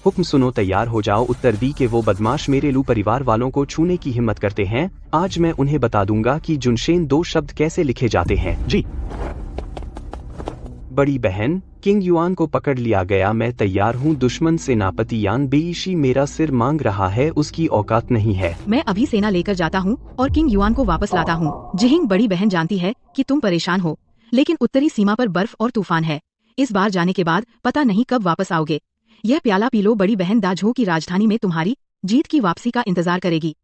हुक्म सुनो, तैयार हो जाओ। उत्तर दी के वो बदमाश मेरे लू परिवार वालों को छूने की हिम्मत करते हैं। आज मैं उन्हें बता दूंगा कि जुनशेन 2 शब्द कैसे लिखे जाते हैं। जी बड़ी बहन, किंग युआन को पकड़ लिया गया। मैं तैयार हूँ। दुश्मन सेनापति यान बेईशी मेरा सिर मांग रहा है, उसकी औकात नहीं है। मैं अभी सेना लेकर जाता हूँ और किंग युआन को वापस लाता हूँ। जिहिंग, बड़ी बहन जानती है कि तुम परेशान हो, लेकिन उत्तरी सीमा पर बर्फ और तूफान है। इस बार जाने के बाद पता नहीं कब वापस आओगे। यह प्याला पी लो। बड़ी बहन दाझो की राजधानी में तुम्हारी जीत की वापसी का इंतजार करेगी।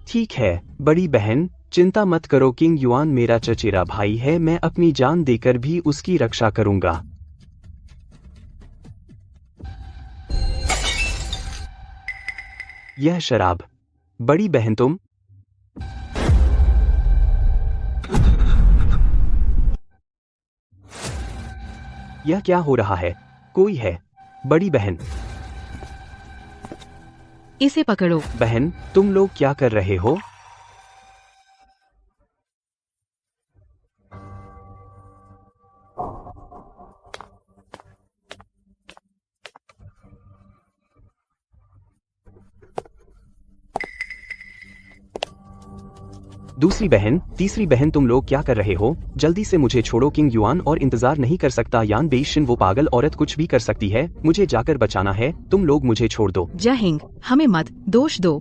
ठीक है बड़ी बहन, चिंता मत करो। किंग युआन मेरा चचेरा भाई है, मैं अपनी जान देकर भी उसकी रक्षा करूंगा। यह शराब। बड़ी बहन तुम। यह क्या हो रहा है? कोई है? बड़ी बहन। इसे पकड़ो। बहन, तुम लोग क्या कर रहे हो? दूसरी बहन, तीसरी बहन, तुम लोग क्या कर रहे हो? जल्दी से मुझे छोड़ो। किंग युआन और इंतजार नहीं कर सकता। यान बेईशिन वो पागल औरत कुछ भी कर सकती है। मुझे जाकर बचाना है। तुम लोग मुझे छोड़ दो। जहिंग, हमें मत दोष दो।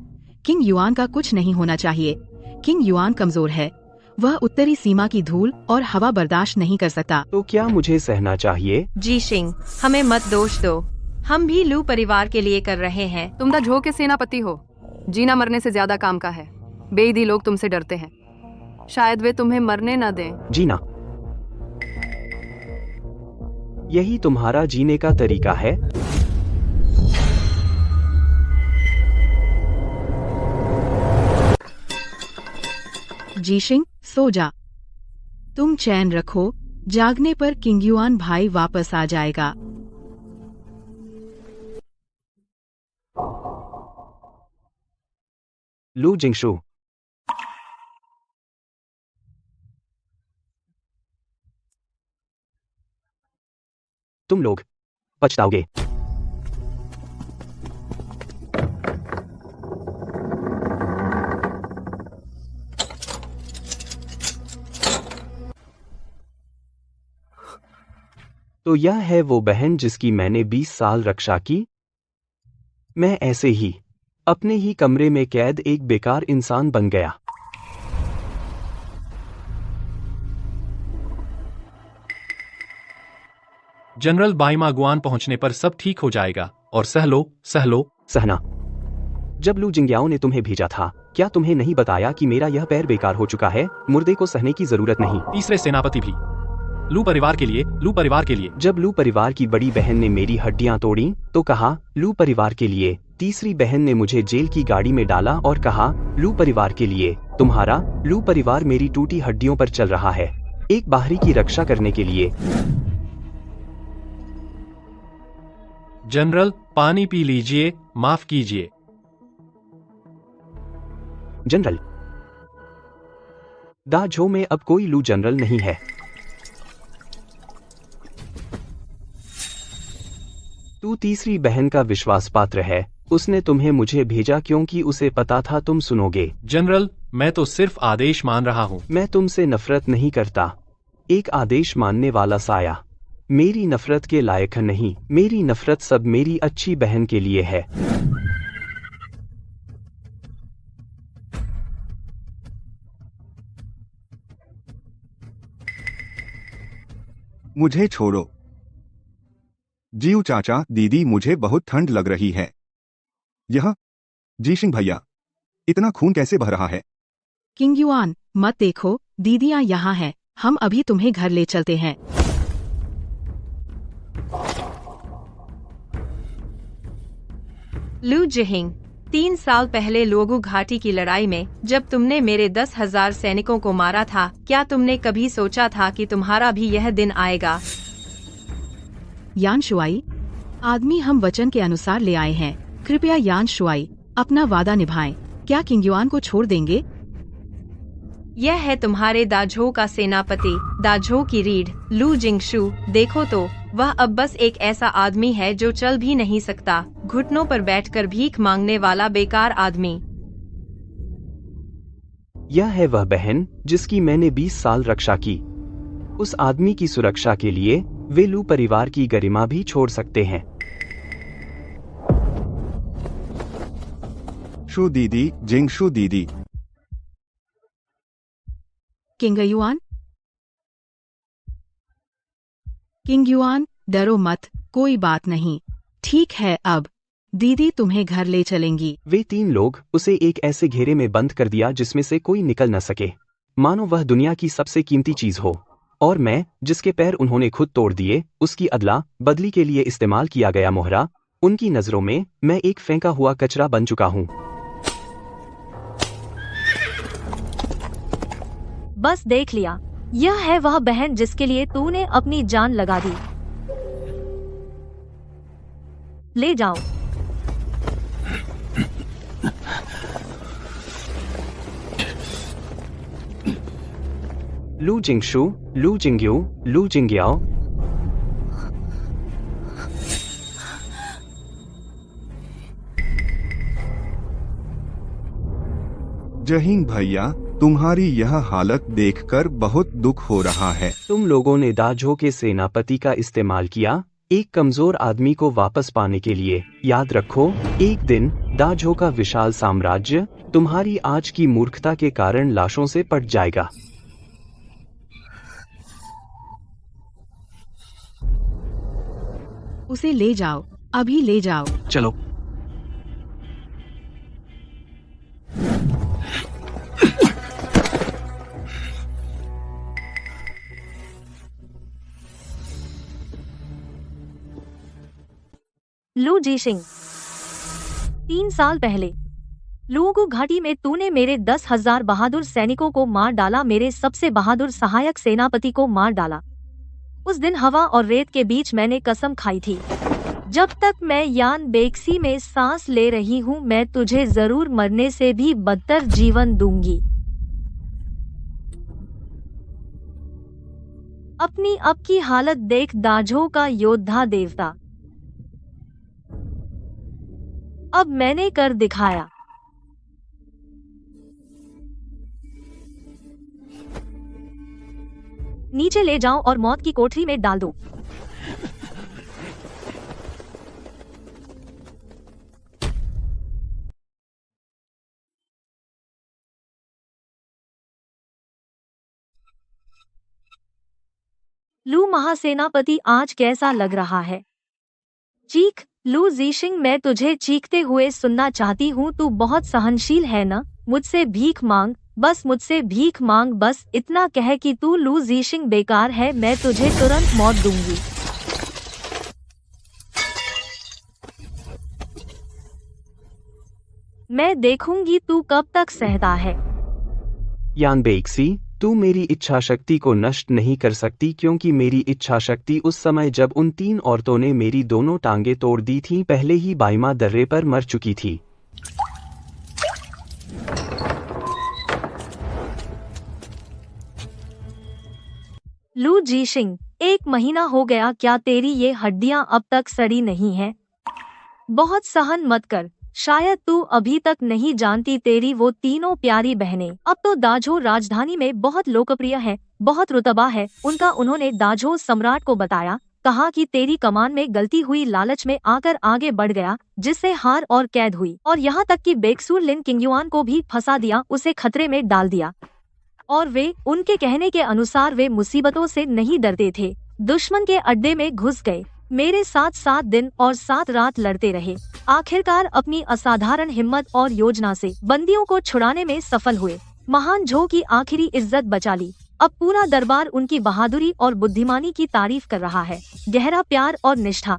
किंग युआन का कुछ नहीं होना चाहिए। किंग युआन कमजोर है। वह उत्तरी सीमा की धूल और हवा बर्दाश्त नहीं कर सकता। तो क्या मुझे सहना चाहिए? जीशिंग, हमें मत दोष दो। हम भी लू परिवार के लिए कर रहे हैं। तुम दाझो के सेनापति हो। जीना मरने से ज्यादा काम का है। बेईदी लोग तुमसे डरते हैं। शायद वे तुम्हें मरने न दें। जीना, यही तुम्हारा जीने का तरीका है? जीशिंग, सो जा। तुम चैन रखो। जागने पर किंग युआन भाई वापस आ जाएगा। लू जिंगशु, तुम लोग पछताओगे। तो यह है वो बहन जिसकी मैंने 20 साल रक्षा की। मैं ऐसे ही अपने ही कमरे में कैद एक बेकार इंसान बन गया। जनरल बाईमागुआन पहुंचने पर सब ठीक हो जाएगा। और सह लो। सहना। जब लू जिंग्याओ ने तुम्हें भेजा था, क्या तुम्हें नहीं बताया कि मेरा यह पैर बेकार हो चुका है? मुर्दे को सहने की जरूरत नहीं। तीसरे सेनापति भी लू परिवार के लिए। जब लू परिवार की बड़ी बहन ने मेरी हड्डियां तोड़ी तो कहा लू परिवार के लिए। तीसरी बहन ने मुझे जेल की गाड़ी में डाला और कहा लू परिवार के लिए। तुम्हारा लू परिवार मेरी टूटी हड्डियों पर चल रहा है, एक बाहरी की रक्षा करने के लिए। जनरल, पानी पी लीजिए। माफ कीजिए। जनरल, दाझो में अब कोई लू जनरल नहीं है। तू तीसरी बहन का विश्वास पात्र है। उसने तुम्हें मुझे भेजा क्योंकि उसे पता था तुम सुनोगे। जनरल, मैं तो सिर्फ आदेश मान रहा हूं। मैं तुमसे नफरत नहीं करता। एक आदेश मानने वाला साया मेरी नफरत के लायक नहीं। मेरी नफरत सब मेरी अच्छी बहन के लिए है। मुझे छोड़ो। जीव चाचा, दीदी, मुझे बहुत ठंड लग रही है। यह जीशिंग भैया, इतना खून कैसे बह रहा है? किंग युआन, मत देखो। दीदियां यहाँ हैं। हम अभी तुम्हें घर ले चलते हैं। लू जिहिंग, 3 साल पहले लोगू घाटी की लड़ाई में जब तुमने मेरे 10,000 सैनिकों को मारा था, क्या तुमने कभी सोचा था कि तुम्हारा भी यह दिन आएगा? यान शुआई, आदमी हम वचन के अनुसार ले आए हैं। कृपया यान शुआई, अपना वादा निभाएं। क्या किंग युआन को छोड़ देंगे? यह है तुम्हारे दाझो का सेनापति, दाझो की रीढ़, लू जिंगशु। देखो तो वह अब बस एक ऐसा आदमी है जो चल भी नहीं सकता, घुटनों पर बैठकर भीख मांगने वाला बेकार आदमी। यह है वह बहन जिसकी मैंने 20 साल रक्षा की। उस आदमी की सुरक्षा के लिए वे लू परिवार की गरिमा भी छोड़ सकते हैं। शू दीदी, जिंगशू दीदी। किंग युआन, किंग युआन, डरो मत, कोई बात नहीं। ठीक है, अब दीदी तुम्हें घर ले चलेंगी। वे 3 लोग उसे एक ऐसे घेरे में बंद कर दिया जिसमें से कोई निकल न सके, मानो वह दुनिया की सबसे कीमती चीज हो। और मैं, जिसके पैर उन्होंने खुद तोड़ दिए, उसकी अदला बदली के लिए इस्तेमाल किया गया मोहरा, उनकी नजरों में मैं एक फेंका हुआ कचरा बन चुका हूँ। बस देख लिया, यह है वह बहन जिसके लिए तूने अपनी जान लगा दी। ले जाओ। लू जिंगशू, लू जिंग्यू, लू जिंग्याओ। जहिंग भैया, तुम्हारी यह हालत देखकर बहुत दुख हो रहा है। तुम लोगों ने दाझो के सेनापति का इस्तेमाल किया एक कमजोर आदमी को वापस पाने के लिए। याद रखो, एक दिन दाझो का विशाल साम्राज्य तुम्हारी आज की मूर्खता के कारण लाशों से पट जाएगा। उसे ले जाओ, अभी ले जाओ। चलो। लू जीशिंग, 3 साल पहले लुओगु घाटी में तूने मेरे 10,000 बहादुर सैनिकों को मार डाला, मेरे सबसे बहादुर सहायक सेनापति को मार डाला। उस दिन हवा और रेत के बीच मैंने कसम खाई थी, जब तक मैं यान बेक्सी में सांस ले रही हूँ मैं तुझे जरूर मरने से भी बदतर जीवन दूंगी। अपनी अब की हालत देख दाझो का योद्धा देवता। अब मैंने कर दिखाया। नीचे ले जाओ और मौत की कोठरी में डाल दो। लू महासेनापति, आज कैसा लग रहा है? चीख। लू जीशिंग, मैं तुझे चीखते हुए सुनना चाहती हूँ। तू बहुत सहनशील है ना? मुझसे भीख मांग, बस मुझसे भीख मांग, बस इतना कह कि तू लू जीशिंग बेकार है, मैं तुझे तुरंत मौत दूंगी। मैं देखूंगी तू कब तक सहता है। यान बेक्सी, तू मेरी इच्छा शक्ति को नष्ट नहीं कर सकती, क्योंकि मेरी इच्छा शक्ति उस समय जब उन 3 औरतों ने मेरी दोनों टांगें तोड़ दी थीं पहले ही बाइमा दर्रे पर मर चुकी थी। लू जीशिंग, 1 महीना हो गया, क्या तेरी ये हड्डियां अब तक सड़ी नहीं है? बहुत सहन मत कर, शायद तू अभी तक नहीं जानती तेरी वो तीनों प्यारी बहनें अब तो दाझो राजधानी में बहुत लोकप्रिय है, बहुत रुतबा है उनका। उन्होंने दाझो सम्राट को बताया, कहा कि तेरी कमान में गलती हुई, लालच में आकर आगे बढ़ गया, जिससे हार और कैद हुई, और यहाँ तक कि बेक्सुर लिन किंगयुआन को भी फंसा दिया, उसे खतरे में डाल दिया। और वे, उनके कहने के अनुसार, वे मुसीबतों से नहीं डरते थे, दुश्मन के अड्डे में घुस गए, मेरे साथ 7 दिन और 7 रात लड़ते रहे, आखिरकार अपनी असाधारण हिम्मत और योजना से बंदियों को छुड़ाने में सफल हुए, महान झो की आखिरी इज्जत बचा ली। अब पूरा दरबार उनकी बहादुरी और बुद्धिमानी की तारीफ कर रहा है, गहरा प्यार और निष्ठा।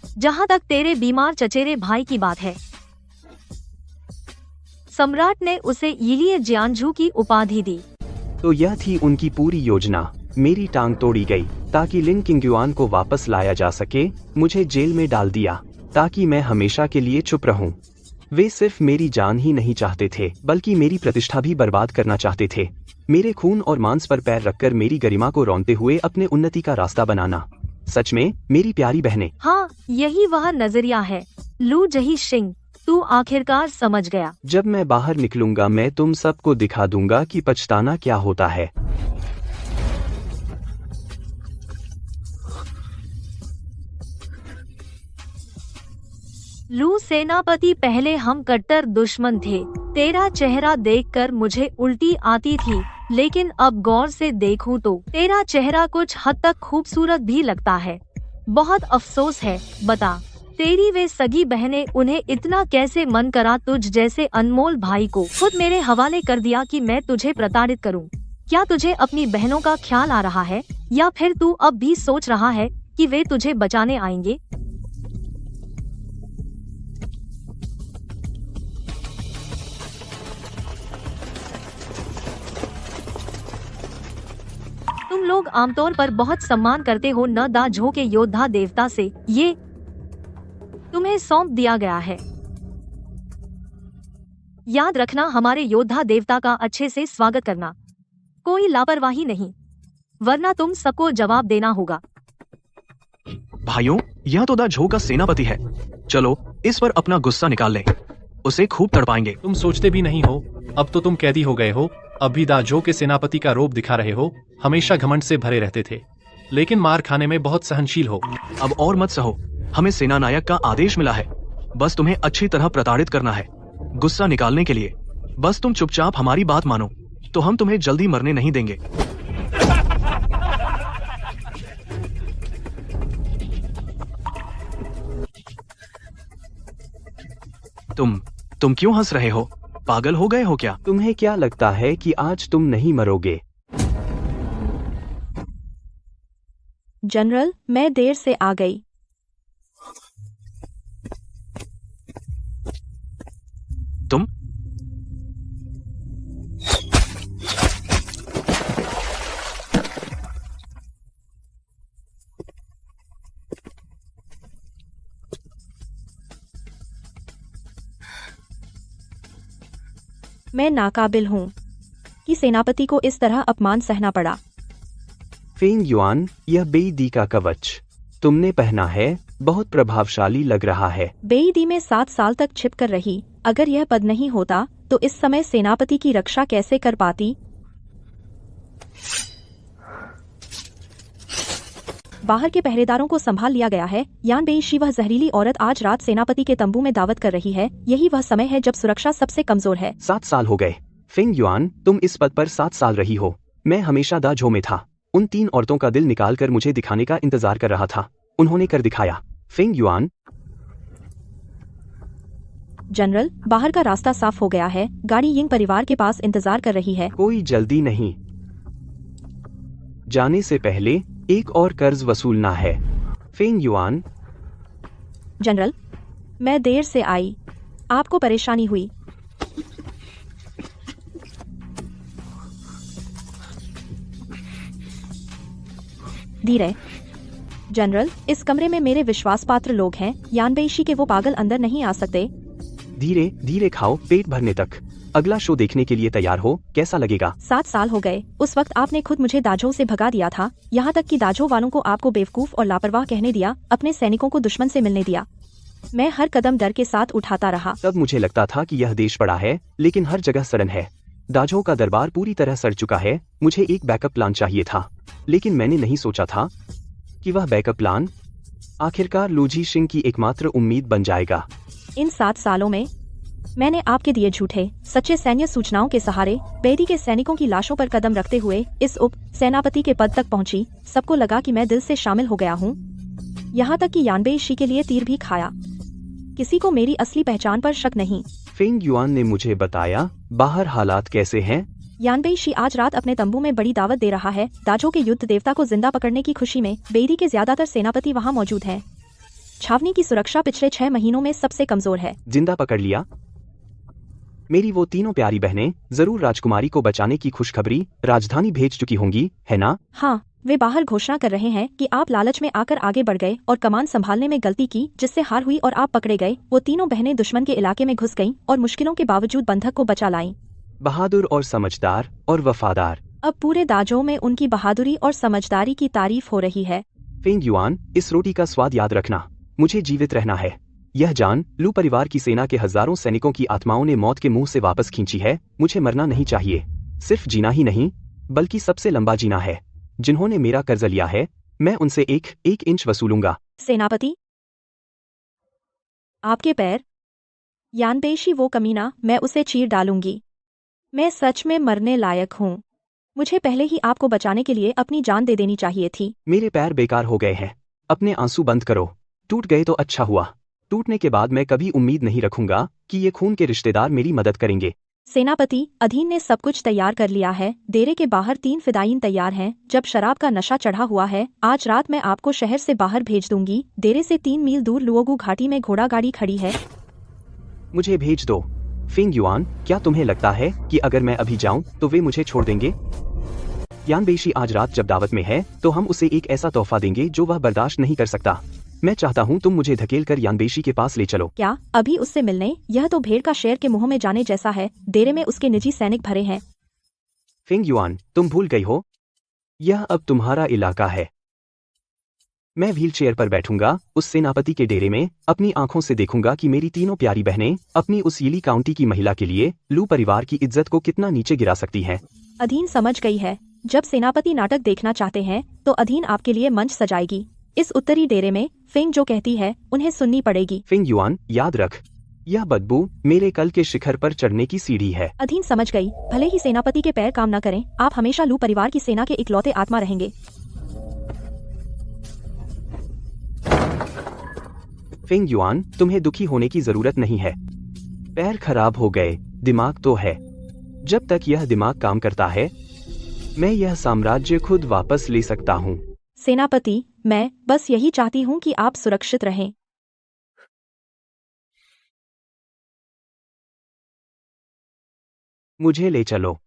जहाँ तक तेरे बीमार चचेरे भाई की बात है, सम्राट ने उसे यिलिए जियांझू की उपाधि दी। तो यह थी उनकी पूरी योजना। मेरी टांग तोड़ी गई ताकि लिन किंगयुआन को वापस लाया जा सके, मुझे जेल में डाल दिया ताकि मैं हमेशा के लिए चुप रहूं। वे सिर्फ मेरी जान ही नहीं चाहते थे, बल्कि मेरी प्रतिष्ठा भी बर्बाद करना चाहते थे। मेरे खून और मांस पर पैर रखकर मेरी गरिमा को रौंदते हुए अपने उन्नति का रास्ता बनाना। सच में मेरी प्यारी बहनें। हाँ, यही वह नजरिया है। लू जही सिंह, तू आखिरकार समझ गया। जब मैं बाहर निकलूंगा मैं तुम सबको दिखा दूंगा कि पछताना क्या होता है। लू सेनापति, पहले हम कट्टर दुश्मन थे। तेरा चेहरा देखकर मुझे उल्टी आती थी, लेकिन अब गौर से देखूं तो तेरा चेहरा कुछ हद तक खूबसूरत भी लगता है। बहुत अफसोस है, बता तेरी वे सगी बहनें, उन्हें इतना कैसे मन करा तुझ जैसे अनमोल भाई को खुद मेरे हवाले कर दिया कि मैं तुझे प्रताड़ित करूं। क्या तुझे अपनी बहनों का ख्याल आ रहा है, या फिर तू अब भी सोच रहा है कि वे तुझे बचाने आएंगे? तुम लोग आमतौर पर बहुत सम्मान करते हो न दा झो के योद्धा देवता से, ये तुम्हें सौंप दिया गया है। याद रखना, हमारे योद्धा देवता का अच्छे से स्वागत करना, कोई लापरवाही नहीं, वरना तुम सबको जवाब देना होगा। भाइयों, यह तो दा झो का सेनापति है। चलो इस पर अपना गुस्सा निकाल लें, उसे खूब तड़पाएंगे। तुम सोचते भी नहीं हो, अब तो तुम कैदी हो गए हो। अभी दाजो के सेनापति का रूप दिखा रहे हो। हमेशा घमंड से भरे रहते थे, लेकिन मार खाने में बहुत सहनशील हो। अब और मत सहो, हमें सेनानायक का आदेश मिला है। बस तुम्हें अच्छी तरह प्रताड़ित करना है, गुस्सा निकालने के लिए। बस तुम चुपचाप हमारी बात मानो, तो हम तुम्हें जल्दी मरने नहीं देंगे। तुम क्यों हंस रहे हो? पागल हो गए हो क्या? तुम्हें क्या लगता है कि आज तुम नहीं मरोगे? जनरल, मैं देर से आ गई। तुम मैं नाकाबिल हूँ कि सेनापति को इस तरह अपमान सहना पड़ा। फेंग युआन, यह बेईदी का कवच तुमने पहना है, बहुत प्रभावशाली लग रहा है। बेईदी में 7 साल तक छिप कर रही। अगर यह पद नहीं होता तो इस समय सेनापति की रक्षा कैसे कर पाती? बाहर के पहरेदारों को संभाल लिया गया है। यान बेईशी, वह जहरीली औरत आज रात सेनापति के तंबू में दावत कर रही है। यही वह समय है जब सुरक्षा सबसे कमजोर है। 7 साल हो गए। फेंग युआन, तुम इस पद पर 7 साल रही हो। मैं हमेशा दा झो में था। उन 3 औरतों का दिल निकालकर मुझे दिखाने का इंतजार कर रहा था। उन्होंने कर दिखाया। Feng yuan. जनरल, बाहर का रास्ता साफ हो गया है। गाड़ी यिंग परिवार के पास इंतजार कर रही है। कोई जल्दी नहीं। जाने से पहले एक और कर्ज वसूलना है। Feng yuan. जनरल, मैं देर से आई, आपको परेशानी हुई। धीरे। जनरल, इस कमरे में मेरे विश्वास पात्र लोग हैं। यानबेइशी के वो पागल अंदर नहीं आ सकते। धीरे धीरे खाओ, पेट भरने तक। अगला शो देखने के लिए तैयार हो? कैसा लगेगा? 7 साल हो गए। उस वक्त आपने खुद मुझे दाजो से भगा दिया था, यहाँ तक कि दाजो वालों को आपको बेवकूफ और लापरवाह कहने दिया, अपने सैनिकों को दुश्मन से मिलने दिया। मैं हर कदम डर के साथ उठाता रहा। तब मुझे लगता था कि यह देश बड़ा है, लेकिन हर जगह सड़न है। दाजो का दरबार पूरी तरह सड़ चुका है। मुझे एक बैकअप प्लान चाहिए था, लेकिन मैंने नहीं सोचा था कि वह बैकअप प्लान आखिरकार लू जीशिंग की एकमात्र उम्मीद बन जाएगा। इन 7 सालों में मैंने आपके दिए झूठे सच्चे सैन्य सूचनाओं के सहारे बेदी के सैनिकों की लाशों पर कदम रखते हुए इस उप सेनापति के पद तक पहुंची। सबको लगा कि मैं दिल से शामिल हो गया हूं, यहाँ तक कि यानबेइशी के लिए तीर भी खाया। किसी को मेरी असली पहचान पर शक नहीं। फेंग युआन ने मुझे बताया। बाहर हालात कैसे हैं? यानबेइशी आज रात अपने तंबू में बड़ी दावत दे रहा है। दाजो के युद्ध देवता को जिंदा पकड़ने की खुशी में बेदी के ज्यादातर सेनापति वहाँ मौजूद हैं। छावनी की सुरक्षा पिछले 6 महीनों में सबसे कमजोर है। जिंदा पकड़ लिया? मेरी वो तीनों प्यारी बहनें जरूर राजकुमारी को बचाने की खुशखबरी राजधानी भेज चुकी होंगी, है ना? हाँ, वे बाहर घोषणा कर रहे हैं कि आप लालच में आकर आगे बढ़ गए और कमान संभालने में गलती की, जिससे हार हुई और आप पकड़े गए। वो तीनों बहनें दुश्मन के इलाके में घुस गईं और मुश्किलों के बावजूद बंधक को बचा लाईं। बहादुर और समझदार और वफादार। अब पूरे दाजों में उनकी बहादुरी और समझदारी की तारीफ हो रही है। फेंग युआन, इस रोटी का स्वाद याद रखना। मुझे जीवित रहना है। यह जान लू परिवार की सेना के हजारों सैनिकों की आत्माओं ने मौत के मुंह से वापस खींची है। मुझे मरना नहीं चाहिए, सिर्फ जीना ही नहीं बल्कि सबसे लंबा जीना है। जिन्होंने मेरा कर्ज लिया है मैं उनसे एक एक इंच वसूलूंगा। सेनापति, आपके पैर। यानबेशी वो कमीना, मैं उसे चीर डालूंगी। मैं सच में मरने लायक हूँ। मुझे पहले ही आपको बचाने के लिए अपनी जान दे देनी चाहिए थी। मेरे पैर बेकार हो गए हैं। अपने आंसू बंद करो। टूट गए तो अच्छा हुआ। टूटने के बाद मैं कभी उम्मीद नहीं रखूंगा कि ये खून के रिश्तेदार मेरी मदद करेंगे। सेनापति, अधीन ने सब कुछ तैयार कर लिया है। डेरे के बाहर 3 फिदायीन तैयार हैं। जब शराब का नशा चढ़ा हुआ है, आज रात मैं आपको शहर से बाहर भेज दूंगी। डेरे से 3 मील दूर लुओगू घाटी में घोड़ा गाड़ी खड़ी है। मुझे भेज दो। फेंग युआन, क्या तुम्हें लगता है कि अगर मैं अभी जाऊं तो वे मुझे छोड़ देंगे? यानबेशी आज रात जब दावत में है तो हम उसे एक ऐसा तोहफा देंगे जो वह बर्दाश्त नहीं कर सकता। मैं चाहता हूँ तुम मुझे धकेल कर यानबेशी के पास ले चलो। क्या अभी उससे मिलने? यह तो भेड़ का शेर के मुंह में जाने जैसा है। डेरे में उसके निजी सैनिक भरे हैं। फेंग युआन, तुम भूल गई हो, यह अब तुम्हारा इलाका है। मैं व्हील चेयर पर बैठूंगा उस सेनापति के डेरे में, अपनी आंखों से देखूंगा कि मेरी तीनों प्यारी बहनें अपनी उस यीली काउंटी की महिला के लिए लू परिवार की इज्जत को कितना नीचे गिरा सकती हैं। अधीन समझ गई है। जब सेनापति नाटक देखना चाहते हैं तो अधीन आपके लिए मंच सजाएगी। इस उत्तरी डेरे में फेंग जो कहती है उन्हें सुननी पड़ेगी। फेंग युआन, याद रख, यह बदबू मेरे कल के शिखर पर चढ़ने की सीढ़ी है। अधीन समझ गई। भले ही सेनापति के पैर काम न करें, आप हमेशा लू परिवार की सेना के इकलौते आत्मा रहेंगे। फेंग युआन, तुम्हें दुखी होने की जरूरत नहीं है। पैर खराब हो गए, दिमाग तो है। जब तक यह दिमाग काम करता है मैं यह साम्राज्य खुद वापस ले सकता हूँ। सेनापति, मैं बस यही चाहती हूँ कि आप सुरक्षित रहें। मुझे ले चलो।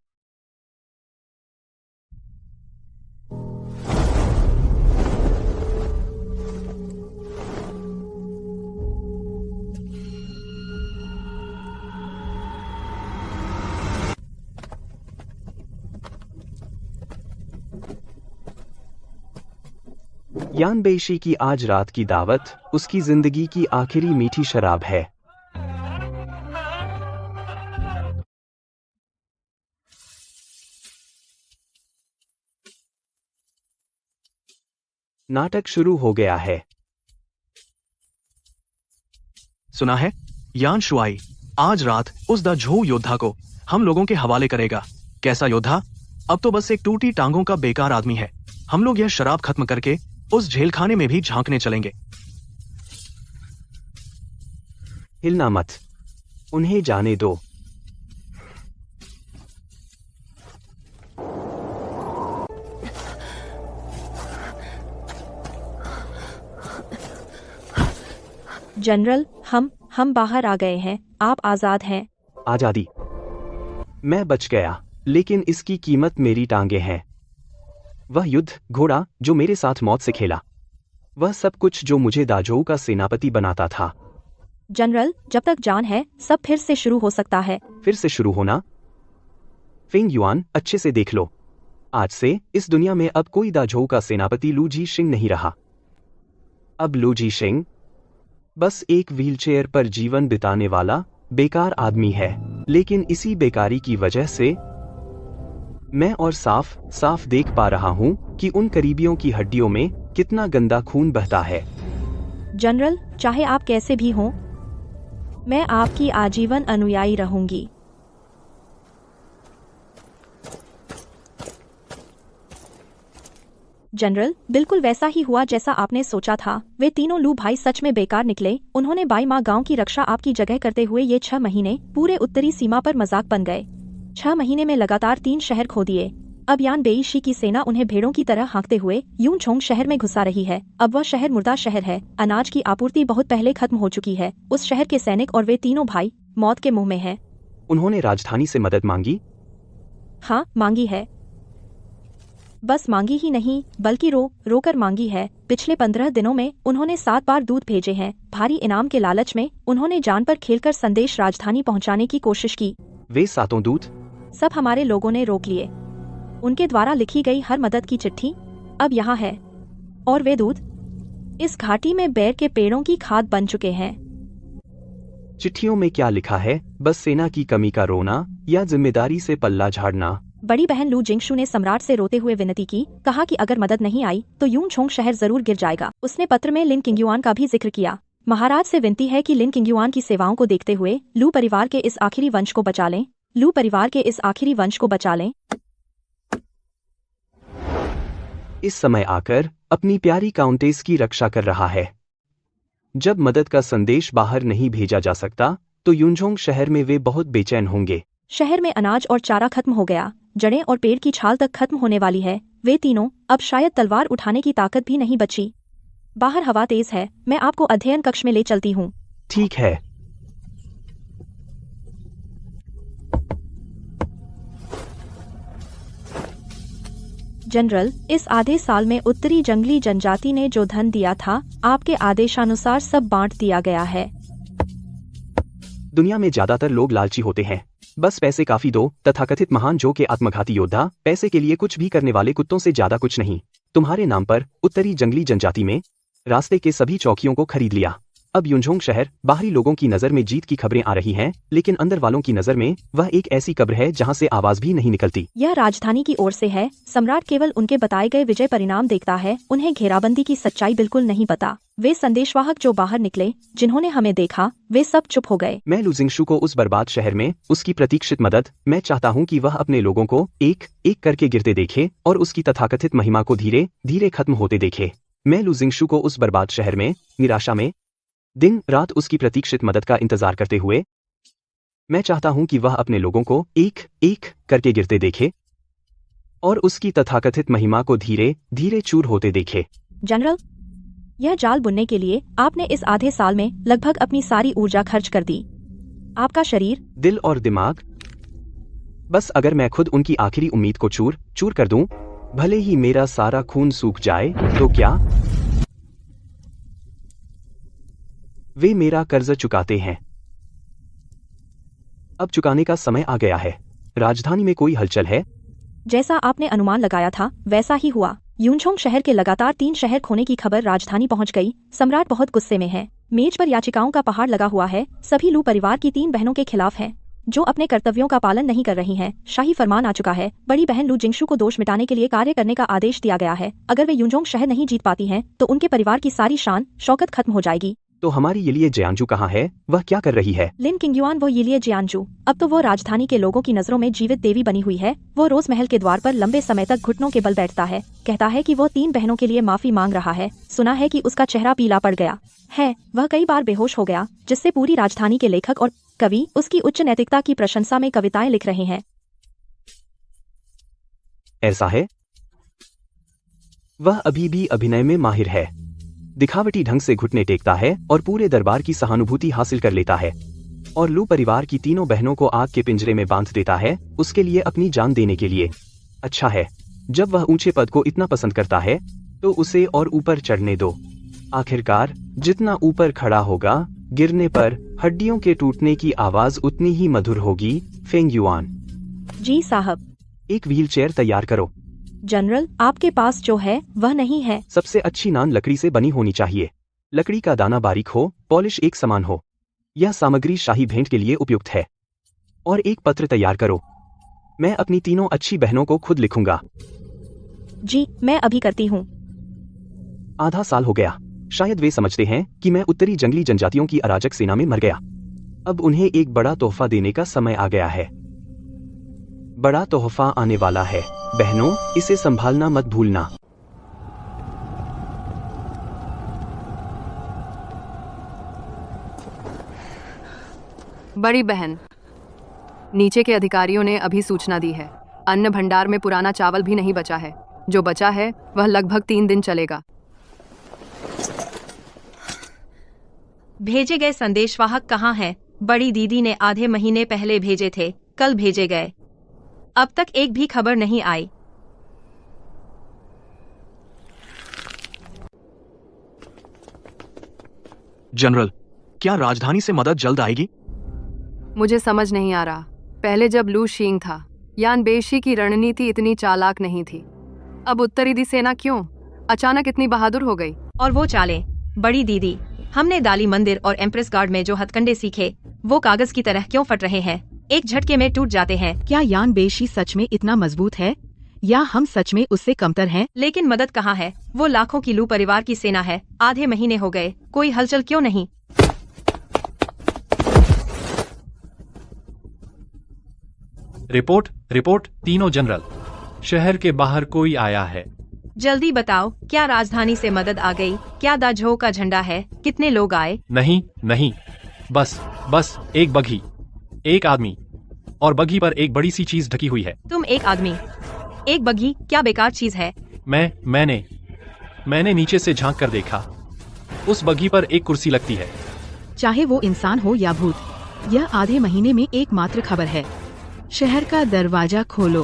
यानबेशी की आज रात की दावत उसकी जिंदगी की आखिरी मीठी शराब है। नाटक शुरू हो गया है। सुना है, यान शुआई आज रात उस द झो योद्धा को हम लोगों के हवाले करेगा। कैसा योद्धा? अब तो बस एक टूटी टांगों का बेकार आदमी है। हम लोग यह शराब खत्म करके उस झेलखाने में भी झांकने चलेंगे। हिलना मत, उन्हें जाने दो। जनरल, हम बाहर आ गए हैं। आप आजाद हैं। आजादी? मैं बच गया, लेकिन इसकी कीमत मेरी टांगे हैं। वह युद्ध घोड़ा जो मेरे साथ मौत से खेला, वह सब कुछ जो मुझे दाजोऊ का सेनापति बनाता था। जनरल, जब तक जान है सब फिर से शुरू हो सकता है। फिर से शुरू होना? फेंग युआन, अच्छे से देख लो। आज से इस दुनिया में अब कोई दाजोऊ का सेनापति लू जीशिंग नहीं रहा। अब लू जीशिंग बस एक व्हीलचेयर पर जीवन बिताने वाला बेकार आदमी है। लेकिन इसी बेकारी की वजह से मैं और साफ साफ देख पा रहा हूं कि उन करीबियों की हड्डियों में कितना गंदा खून बहता है। जनरल, चाहे आप कैसे भी हों, मैं आपकी आजीवन अनुयायी रहूंगी। जनरल, बिल्कुल वैसा ही हुआ जैसा आपने सोचा था। वे तीनों लू भाई सच में बेकार निकले। उन्होंने बाई माँ गांव की रक्षा आपकी जगह करते हुए ये 6 महीने पूरे उत्तरी सीमा पर मजाक बन गए। 6 महीने में लगातार 3 शहर खो दिए। अब यानबेशी की सेना उन्हें भेड़ों की तरह हाँकते हुए यूनछोंग शहर में घुसा रही है। अब वह शहर मुर्दा शहर है। अनाज की आपूर्ति बहुत पहले खत्म हो चुकी है। उस शहर के सैनिक और वे तीनों भाई मौत के मुंह में हैं। उन्होंने राजधानी से मदद मांगी? हाँ, मांगी है। बस मांगी ही नहीं बल्कि रो कर मांगी है। पिछले 15 दिनों में उन्होंने 7 बार दूध भेजे हैं। भारी इनाम के लालच में उन्होंने जान पर खेलकर संदेश राजधानी पहुंचाने की कोशिश की। वे 7 दूध? सब हमारे लोगों ने रोक लिए। उनके द्वारा लिखी गई हर मदद की चिट्ठी अब यहाँ है, और वे दूध इस घाटी में बेर के पेड़ों की खाद बन चुके हैं। चिट्ठियों में क्या लिखा है? बस सेना की कमी का रोना या जिम्मेदारी से पल्ला झाड़ना? बड़ी बहन लू जिंगशु ने सम्राट से रोते हुए विनती की, कहा कि अगर मदद नहीं आई तो यूनछोंग शहर जरूर गिर जाएगा। उसने पत्र में लिन किंगयुआन का भी जिक्र किया। महाराज से विनती है कि लिन किंगयुआन की सेवाओं को देखते हुए लू परिवार के इस आखिरी वंश को बचा लें। लू परिवार के इस आखिरी वंश को बचा लें। इस समय आकर अपनी प्यारी काउंटेस की रक्षा कर रहा है। जब मदद का संदेश बाहर नहीं भेजा जा सकता तो यूनझोंग शहर में वे बहुत बेचैन होंगे। शहर में अनाज और चारा खत्म हो गया, जड़ें और पेड़ की छाल तक खत्म होने वाली है। वे तीनों अब शायद तलवार उठाने की ताकत भी नहीं बची। बाहर हवा तेज है, मैं आपको अध्ययन कक्ष में ले चलती हूँ। ठीक है। जनरल, इस आधे साल में उत्तरी जंगली जनजाति ने जो धन दिया था, आपके आदेशानुसार सब बांट दिया गया है। दुनिया में ज्यादातर लोग लालची होते हैं। बस पैसे काफी दो। तथाकथित महान जो के आत्मघाती योद्धा पैसे के लिए कुछ भी करने वाले कुत्तों से ज्यादा कुछ नहीं। तुम्हारे नाम पर उत्तरी जंगली जनजाति में रास्ते के सभी चौकियों को खरीद लिया। अब यूनझोंग शहर बाहरी लोगों की नजर में जीत की खबरें आ रही हैं, लेकिन अंदर वालों की नजर में वह एक ऐसी कब्र है जहां से आवाज भी नहीं निकलती। यह राजधानी की ओर से है। सम्राट केवल उनके बताए गए विजय परिणाम देखता है, उन्हें घेराबंदी की सच्चाई बिल्कुल नहीं पता। वे संदेशवाहक जो बाहर निकले, जिन्होंने हमें देखा, वे सब चुप हो गए। मैं लू जिंगशु को उस बर्बाद शहर में उसकी प्रतीक्षित मदद, मैं चाहता हूँ कि वह अपने लोगों को एक एक करके गिरते देखे और उसकी तथाकथित महिमा को धीरे धीरे खत्म होते देखे। मैं लू जिंगशु को उस बर्बाद शहर में निराशा में दिन रात उसकी प्रतीक्षित मदद का इंतजार करते हुए, मैं चाहता हूं कि वह अपने लोगों को एक एक करके गिरते देखे और उसकी तथाकथित महिमा को धीरे धीरे चूर होते देखे। जनरल, यह जाल बुनने के लिए आपने इस आधे साल में लगभग अपनी सारी ऊर्जा खर्च कर दी। आपका शरीर, दिल और दिमाग, बस अगर मैं खुद उनकी आखिरी उम्मीद को चूर चूर कर दूं, भले ही मेरा सारा खून सूख जाए तो क्या? वे मेरा कर्ज चुकाते हैं। अब चुकाने का समय आ गया है। राजधानी में कोई हलचल है? जैसा आपने अनुमान लगाया था वैसा ही हुआ। यूनछोंग शहर के लगातार 3 शहर खोने की खबर राजधानी पहुंच गई। सम्राट बहुत गुस्से में है। मेज पर याचिकाओं का पहाड़ लगा हुआ है। सभी लू परिवार की 3 बहनों के खिलाफ है, जो अपने कर्तव्यों का पालन नहीं कर रही हैं। शाही फरमान आ चुका है। बड़ी बहन लू जिंगशु को दोष मिटाने के लिए कार्य करने का आदेश दिया गया है। अगर वे यूनझोंग शहर नहीं जीत पाती हैं, तो उनके परिवार की सारी शान शौकत खत्म हो जाएगी। तो हमारी येलिए जियांजू कहाँ है? वह क्या कर रही है? लिन किंगयुआन वो येलिए जियांजू, अब तो वो राजधानी के लोगों की नजरों में जीवित देवी बनी हुई है। वो रोज महल के द्वार पर लंबे समय तक घुटनों के बल बैठता है, कहता है कि वो 3 बहनों के लिए माफी मांग रहा है। सुना है कि उसका चेहरा पीला पड़ गया है। वह कई बार बेहोश हो गया, जिससे पूरी राजधानी के लेखक और कवि उसकी उच्च नैतिकता की प्रशंसा में कविताएं लिख रहे हैं। ऐसा है? वह अभी भी अभिनय में माहिर है। दिखावटी ढंग से घुटने टेकता है और पूरे दरबार की सहानुभूति हासिल कर लेता है और लू परिवार की 3 बहनों को आग के पिंजरे में बांध देता है, उसके लिए अपनी जान देने के लिए। अच्छा है, जब वह ऊंचे पद को इतना पसंद करता है तो उसे और ऊपर चढ़ने दो। आखिरकार जितना ऊपर खड़ा होगा, गिरने पर हड्डियों के टूटने की आवाज उतनी ही मधुर होगी। Feng yuan. जी साहब। एक व्हीलचेयर तैयार करो। जनरल, आपके पास जो है वह नहीं है। सबसे अच्छी नान लकड़ी से बनी होनी चाहिए। लकड़ी का दाना बारीक हो, पॉलिश एक समान हो। यह सामग्री शाही भेंट के लिए उपयुक्त है। और एक पत्र तैयार करो। मैं अपनी 3 अच्छी बहनों को खुद लिखूंगा। जी, मैं अभी करती हूँ। आधा साल हो गया। शायद वे समझते हैं कि मैं उत्तरी जंगली जनजातियों की अराजक सेना में मर गया। अब उन्हें एक बड़ा तोहफा देने का समय आ गया है। बड़ा तोहफा आने वाला है। बहनों, इसे संभालना मत भूलना। बड़ी बहन, नीचे के अधिकारियों ने अभी सूचना दी है। अन्न भंडार में पुराना चावल भी नहीं बचा है। जो बचा है वह लगभग 3 दिन चलेगा। भेजे गए संदेशवाहक कहाँ हैं? बड़ी दीदी ने आधे महीने पहले भेजे थे, कल भेजे गए। अब तक एक भी खबर नहीं आई। जनरल, क्या राजधानी से मदद जल्द आएगी? मुझे समझ नहीं आ रहा। पहले जब लू शींग था यान बेशी की रणनीति इतनी चालाक नहीं थी। अब उत्तरी दी सेना क्यों अचानक इतनी बहादुर हो गई? और वो चालें, बड़ी दीदी, हमने दाली मंदिर और एम्प्रेस गार्ड में जो हथकंडे सीखे वो कागज की तरह क्यों फट रहे हैं, एक झटके में टूट जाते हैं। क्या यान बेशी सच में इतना मजबूत है या हम सच में उससे कमतर हैं? लेकिन मदद कहाँ है? वो लाखों की लू परिवार की सेना है। आधे महीने हो गए, कोई हलचल क्यों नहीं? रिपोर्ट रिपोर्ट तीनों जनरल, शहर के बाहर कोई आया है। जल्दी बताओ, क्या राजधानी से मदद आ गई? क्या दाझो का झंडा है? कितने लोग आए? नहीं नहीं, बस एक बघी, एक आदमी, और बघी पर एक बड़ी सी चीज ढकी हुई है। तुम एक आदमी, एक बघी, क्या बेकार चीज है? मैंने नीचे से झांक कर देखा, उस बघी पर एक कुर्सी लगती है। चाहे वो इंसान हो या भूत, यह आधे महीने में एकमात्र खबर है। शहर का दरवाजा खोलो।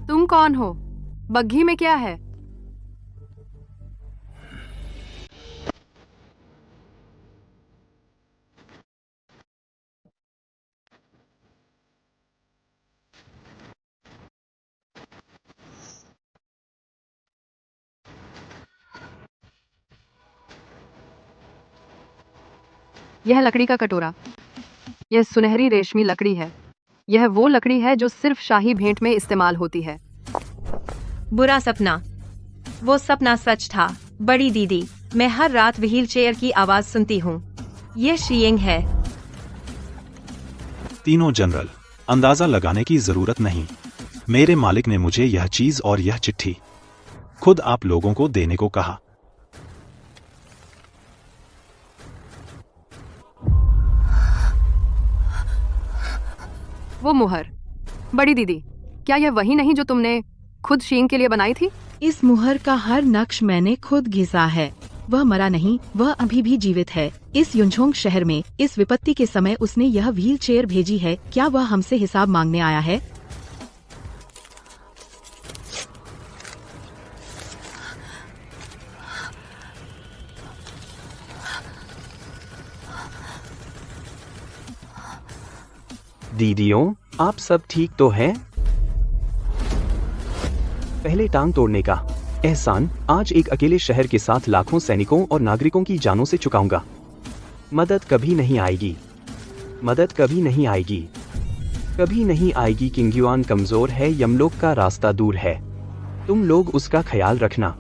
तुम कौन हो? बग्घी में क्या है? यह लकड़ी का कटोरा, यह सुनहरी रेशमी लकड़ी है। यह वो लकड़ी है जो सिर्फ शाही भेंट में इस्तेमाल होती है। बुरा सपना, वो सपना सच था। बड़ी दीदी, मैं हर रात व्हील चेयर की आवाज सुनती हूँ। यह शीयिंग है। तीनों जनरल, अंदाजा लगाने की जरूरत नहीं। मेरे मालिक ने मुझे यह चीज और यह चिट्ठी खुद आप लोगों को देने को कहा। वो मुहर, बड़ी दीदी, क्या यह वही नहीं जो तुमने खुद शींग के लिए बनाई थी? इस मुहर का हर नक्श मैंने खुद घिसा है। वह मरा नहीं, वह अभी भी जीवित है। इस युनझोंग शहर में इस विपत्ति के समय उसने यह व्हील चेयर भेजी है। क्या वह हमसे हिसाब मांगने आया है? दीदियों, आप सब ठीक तो हैं? पहले टांग तोड़ने का एहसान आज एक अकेले शहर के साथ लाखों सैनिकों और नागरिकों की जानों से चुकाऊंगा। मदद कभी नहीं आएगी, मदद कभी नहीं आएगी, कभी नहीं आएगी। किंग युआन कमजोर है, यमलोक का रास्ता दूर है। तुम लोग उसका ख्याल रखना।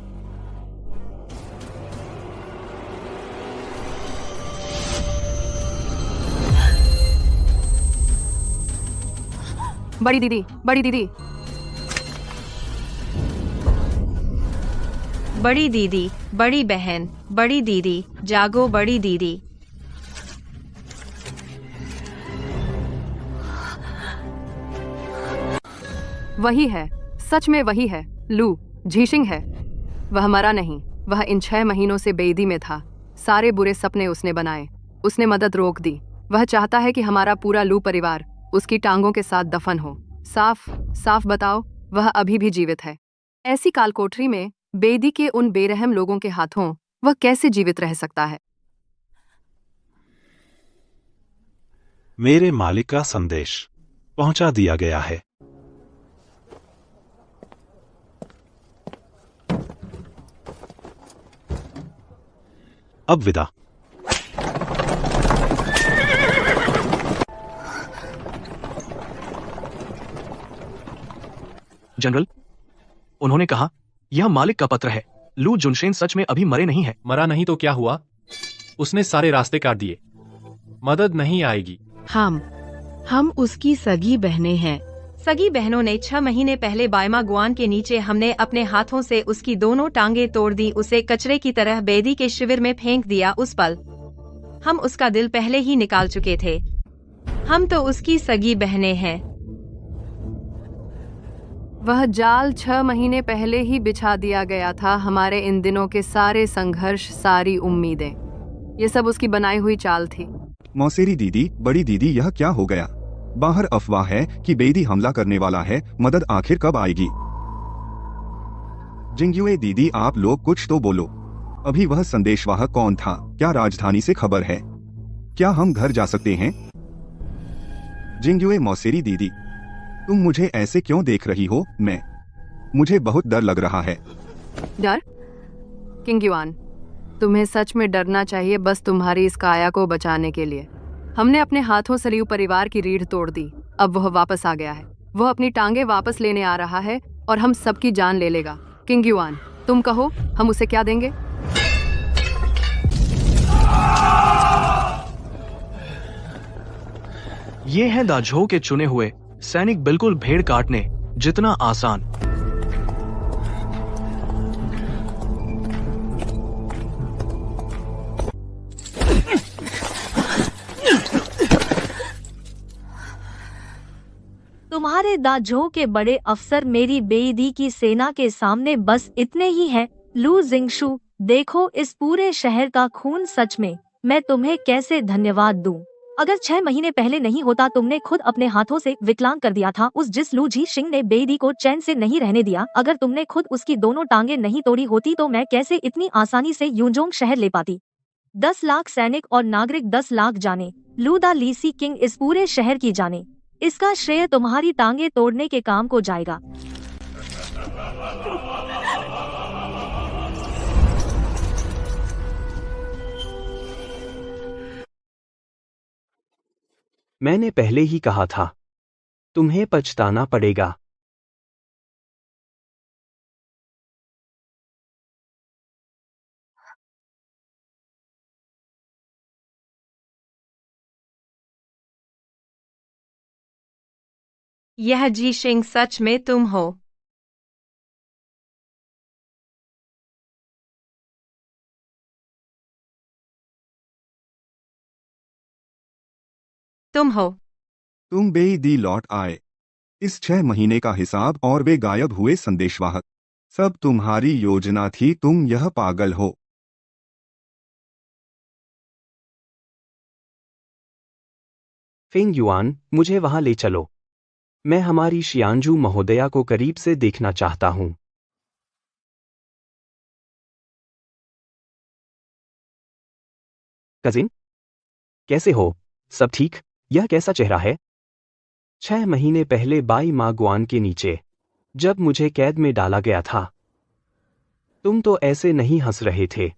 बड़ी दीदी, बड़ी दीदी, बड़ी दीदी, बड़ी बहन, बड़ी दीदी, जागो बड़ी दीदी। वही है, सच में वही है। लू झीशिंग है। वह मरा नहीं, वह इन 6 महीनों से बेईदी में था। सारे बुरे सपने उसने बनाए, उसने मदद रोक दी। वह चाहता है कि हमारा पूरा लू परिवार उसकी टांगों के साथ दफन हो। साफ साफ बताओ, वह अभी भी जीवित है? ऐसी कालकोठरी में बेदी के उन बेरहम लोगों के हाथों वह कैसे जीवित रह सकता है? मेरे मालिक का संदेश पहुंचा दिया गया है। अब विदा। जनरल, उन्होंने कहा यह मालिक का पत्र है। लू जुनशेन सच में अभी मरे नहीं है। मरा नहीं तो क्या हुआ? उसने सारे रास्ते काट दिए। मदद नहीं आएगी। हम उसकी सगी बहनें हैं। सगी बहनों ने 6 महीने पहले बायमा गुआन के नीचे हमने अपने हाथों से उसकी दोनों टांगें तोड़ दी, उसे कचरे की तरह बेदी के शिविर में फेंक दिया। उस पल हम उसका दिल पहले ही निकाल चुके थे। हम तो उसकी सगी बहनें हैं। वह जाल 6 महीने पहले ही बिछा दिया गया था। हमारे इन दिनों के सारे संघर्ष, सारी उम्मीदें, ये सब उसकी बनाई हुई चाल थी। मौसेरी दीदी, बड़ी दीदी, यह क्या हो गया? बाहर अफवाह है कि बेदी हमला करने वाला है, मदद आखिर कब आएगी? जिंगयुए दीदी, आप लोग कुछ तो बोलो। अभी वह संदेशवाहक कौन था? क्या राजधानी से खबर है? क्या हम घर जा सकते हैं? जिंगयुए मौसेरी दीदी, तुम मुझे ऐसे क्यों देख रही हो? मुझे बहुत डर लग रहा है। डर? किंग युआन, तुम्हें सच में डरना चाहिए, बस तुम्हारी इस काया को बचाने के लिए। हमने अपने हाथों से लियू परिवार की रीढ़ तोड़ दी। अब वह वापस आ गया है। वह अपनी टांगे वापस लेने आ रहा है और हम सबकी जान ले लेगा। किंग युआन, तुम कहो, हम उसे क्या देंगे? ये है दाझो के चुने हुए सैनिक, बिल्कुल भेड़ काटने जितना आसान। तुम्हारे दाझो के बड़े अफसर मेरी बेईदी की सेना के सामने बस इतने ही हैं। लू जिंगशु, देखो इस पूरे शहर का खून, सच में मैं तुम्हें कैसे धन्यवाद दूं। अगर 6 महीने पहले नहीं होता, तुमने खुद अपने हाथों से विकलांग कर दिया था उस जिस लू झीशिंग ने बेईदी को चैन से नहीं रहने दिया। अगर तुमने खुद उसकी दोनों टांगे नहीं तोड़ी होती तो मैं कैसे इतनी आसानी से यूजोंग शहर ले पाती। 10 लाख सैनिक और नागरिक, 10 लाख जाने, लू दा लीसी किंग इस पूरे शहर की जाने। इसका श्रेय तुम्हारी टांगे तोड़ने के काम को जाएगा। मैंने पहले ही कहा था, तुम्हें पछताना पड़ेगा। यह जीशिंग सच में तुम हो? तुम हो? तुम बेईदी लौट आए। इस 6 महीने का हिसाब और वे गायब हुए संदेशवाहक, सब तुम्हारी योजना थी। तुम यह पागल हो। फेंग युआन, मुझे वहां ले चलो। मैं हमारी शियानजू महोदया को करीब से देखना चाहता हूं। कजिन, कैसे हो? सब ठीक? यह कैसा चेहरा है? 6 महीने पहले बाई माँ गुआन के नीचे, जब मुझे कैद में डाला गया था, तुम तो ऐसे नहीं हंस रहे थे।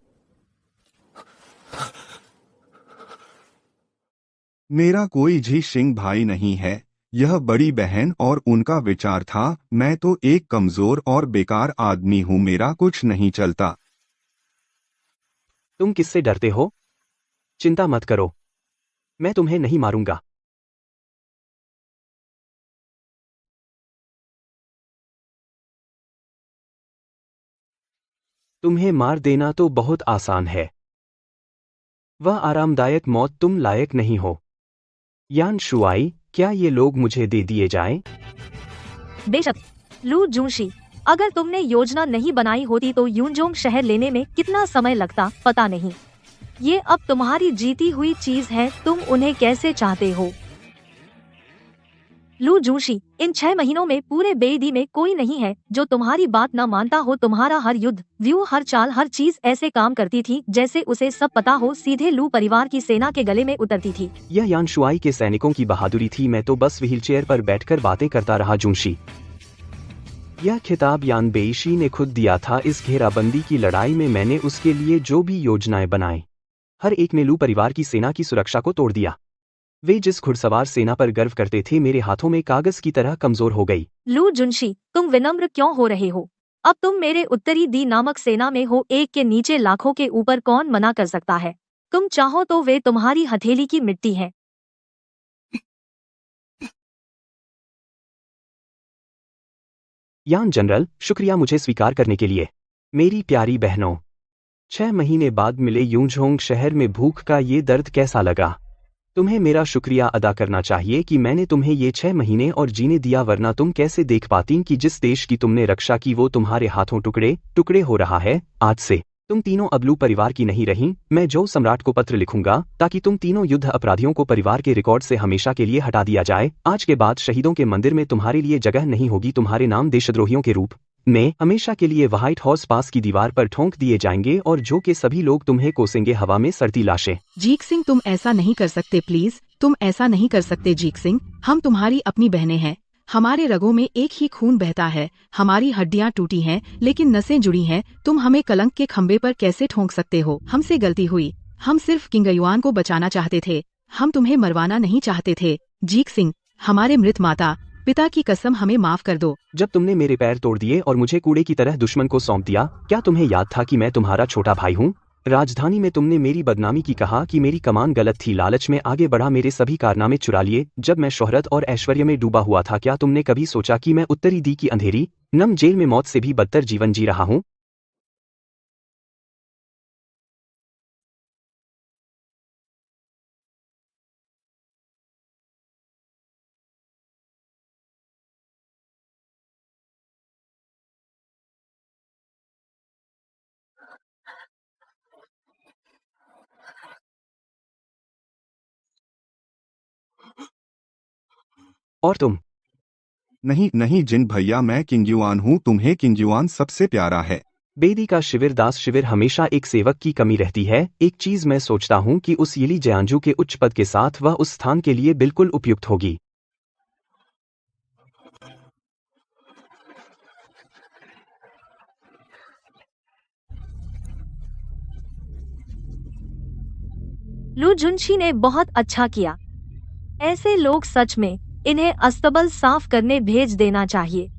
मेरा कोई झीशिंग भाई नहीं है, यह बड़ी बहन और उनका विचार था। मैं तो एक कमजोर और बेकार आदमी हूं, मेरा कुछ नहीं चलता। तुम किससे डरते हो? चिंता मत करो, मैं तुम्हें नहीं मारूंगा। तुम्हें मार देना तो बहुत आसान है। वह आरामदायक मौत तुम लायक नहीं हो। यान शुआई, क्या ये लोग मुझे दे दिए जाएं? बेशक लू जूशी, अगर तुमने योजना नहीं बनाई होती तो यूनजोंग शहर लेने में कितना समय लगता पता नहीं। ये अब तुम्हारी जीती हुई चीज है, तुम उन्हें कैसे चाहते हो? लू जूशी, इन 6 महीनों में पूरे बेईदी में कोई नहीं है जो तुम्हारी बात न मानता हो। तुम्हारा हर युद्ध व्यू, हर चाल, हर चीज ऐसे काम करती थी जैसे उसे सब पता हो, सीधे लू परिवार की सेना के गले में उतरती थी। यह यान शुआई के सैनिकों की बहादुरी थी, मैं तो बस व्हीलचेयर पर बैठकर बातें करता रहा। जूशी, यह खिताब यान बेईशी ने खुद दिया था। इस घेराबंदी की लड़ाई में मैंने उसके लिए जो भी योजनाएं बनाई, हर एक ने लू परिवार की सेना की सुरक्षा को तोड़ दिया। वे जिस घुड़सवार सेना पर गर्व करते थे, मेरे हाथों में कागज की तरह कमजोर हो गई। लू जुनशी, तुम विनम्र क्यों हो रहे हो? अब तुम मेरे उत्तरी दी नामक सेना में हो, एक के नीचे लाखों के ऊपर कौन मना कर सकता है? तुम चाहो तो वे तुम्हारी हथेली की मिट्टी है। यान जनरल, शुक्रिया मुझे स्वीकार करने के लिए। मेरी प्यारी बहनों, 6 महीने बाद मिले यूनझोंग शहर में भूख का ये दर्द कैसा लगा? तुम्हें मेरा शुक्रिया अदा करना चाहिए कि मैंने तुम्हें ये 6 महीने और जीने दिया, वरना तुम कैसे देख पाती कि जिस देश की तुमने रक्षा की वो तुम्हारे हाथों टुकड़े टुकड़े हो रहा है। आज से तुम तीनों अब लू परिवार की नहीं रहीं। मैं जो सम्राट को पत्र लिखूंगा ताकि तुम तीनों युद्ध अपराधियों को परिवार के रिकॉर्ड से हमेशा के लिए हटा दिया जाए। आज के बाद शहीदों के मंदिर में तुम्हारे लिए जगह नहीं होगी। तुम्हारे नाम देशद्रोहियों के रूप में हमेशा के लिए व्हाइट हाउस पास की दीवार पर ठोंक दिए जाएंगे और जो के सभी लोग तुम्हें कोसेंगे हवा में सड़ती लाशें। जीक सिंह, तुम ऐसा नहीं कर सकते प्लीज, तुम ऐसा नहीं कर सकते जीक सिंह। हम तुम्हारी अपनी बहनें हैं, हमारे रगों में एक ही खून बहता है, हमारी हड्डियां टूटी हैं लेकिन नसें जुड़ी हैं। तुम हमें कलंक के खंबे पर कैसे ठोंक सकते हो? हमसे गलती हुई, हम सिर्फ किंग युआन को बचाना चाहते थे, हम तुम्हें मरवाना नहीं चाहते थे। जीक सिंह, हमारे मृत माता पिता की कसम, हमें माफ कर दो। जब तुमने मेरे पैर तोड़ दिए और मुझे कूड़े की तरह दुश्मन को सौंप दिया, क्या तुम्हें याद था कि मैं तुम्हारा छोटा भाई हूँ? राजधानी में तुमने मेरी बदनामी की, कहा कि मेरी कमान गलत थी, लालच में आगे बढ़ा, मेरे सभी कारनामे चुरा लिए। जब मैं शोहरत और ऐश्वर्य में डूबा हुआ था, क्या तुमने कभी सोचा कि मैं उत्तरी दी की अंधेरी नम जेल में मौत से भी बदतर जीवन जी रहा हूँ? और तुम? नहीं नहीं जिन भैया, मैं किंग युआन हूँ, तुम्हें किंग युआन सबसे प्यारा है। बेदी का शिविर दास शिविर हमेशा एक सेवक की कमी रहती है। एक चीज मैं सोचता हूँ कि उस यिली जयांजू के उच्च पद के साथ वह उस स्थान के लिए बिल्कुल उपयुक्त होगी। लू जुनशी ने बहुत अच्छा किया। ऐसे लोग सच में, इन्हें अस्तबल साफ करने भेज देना चाहिए।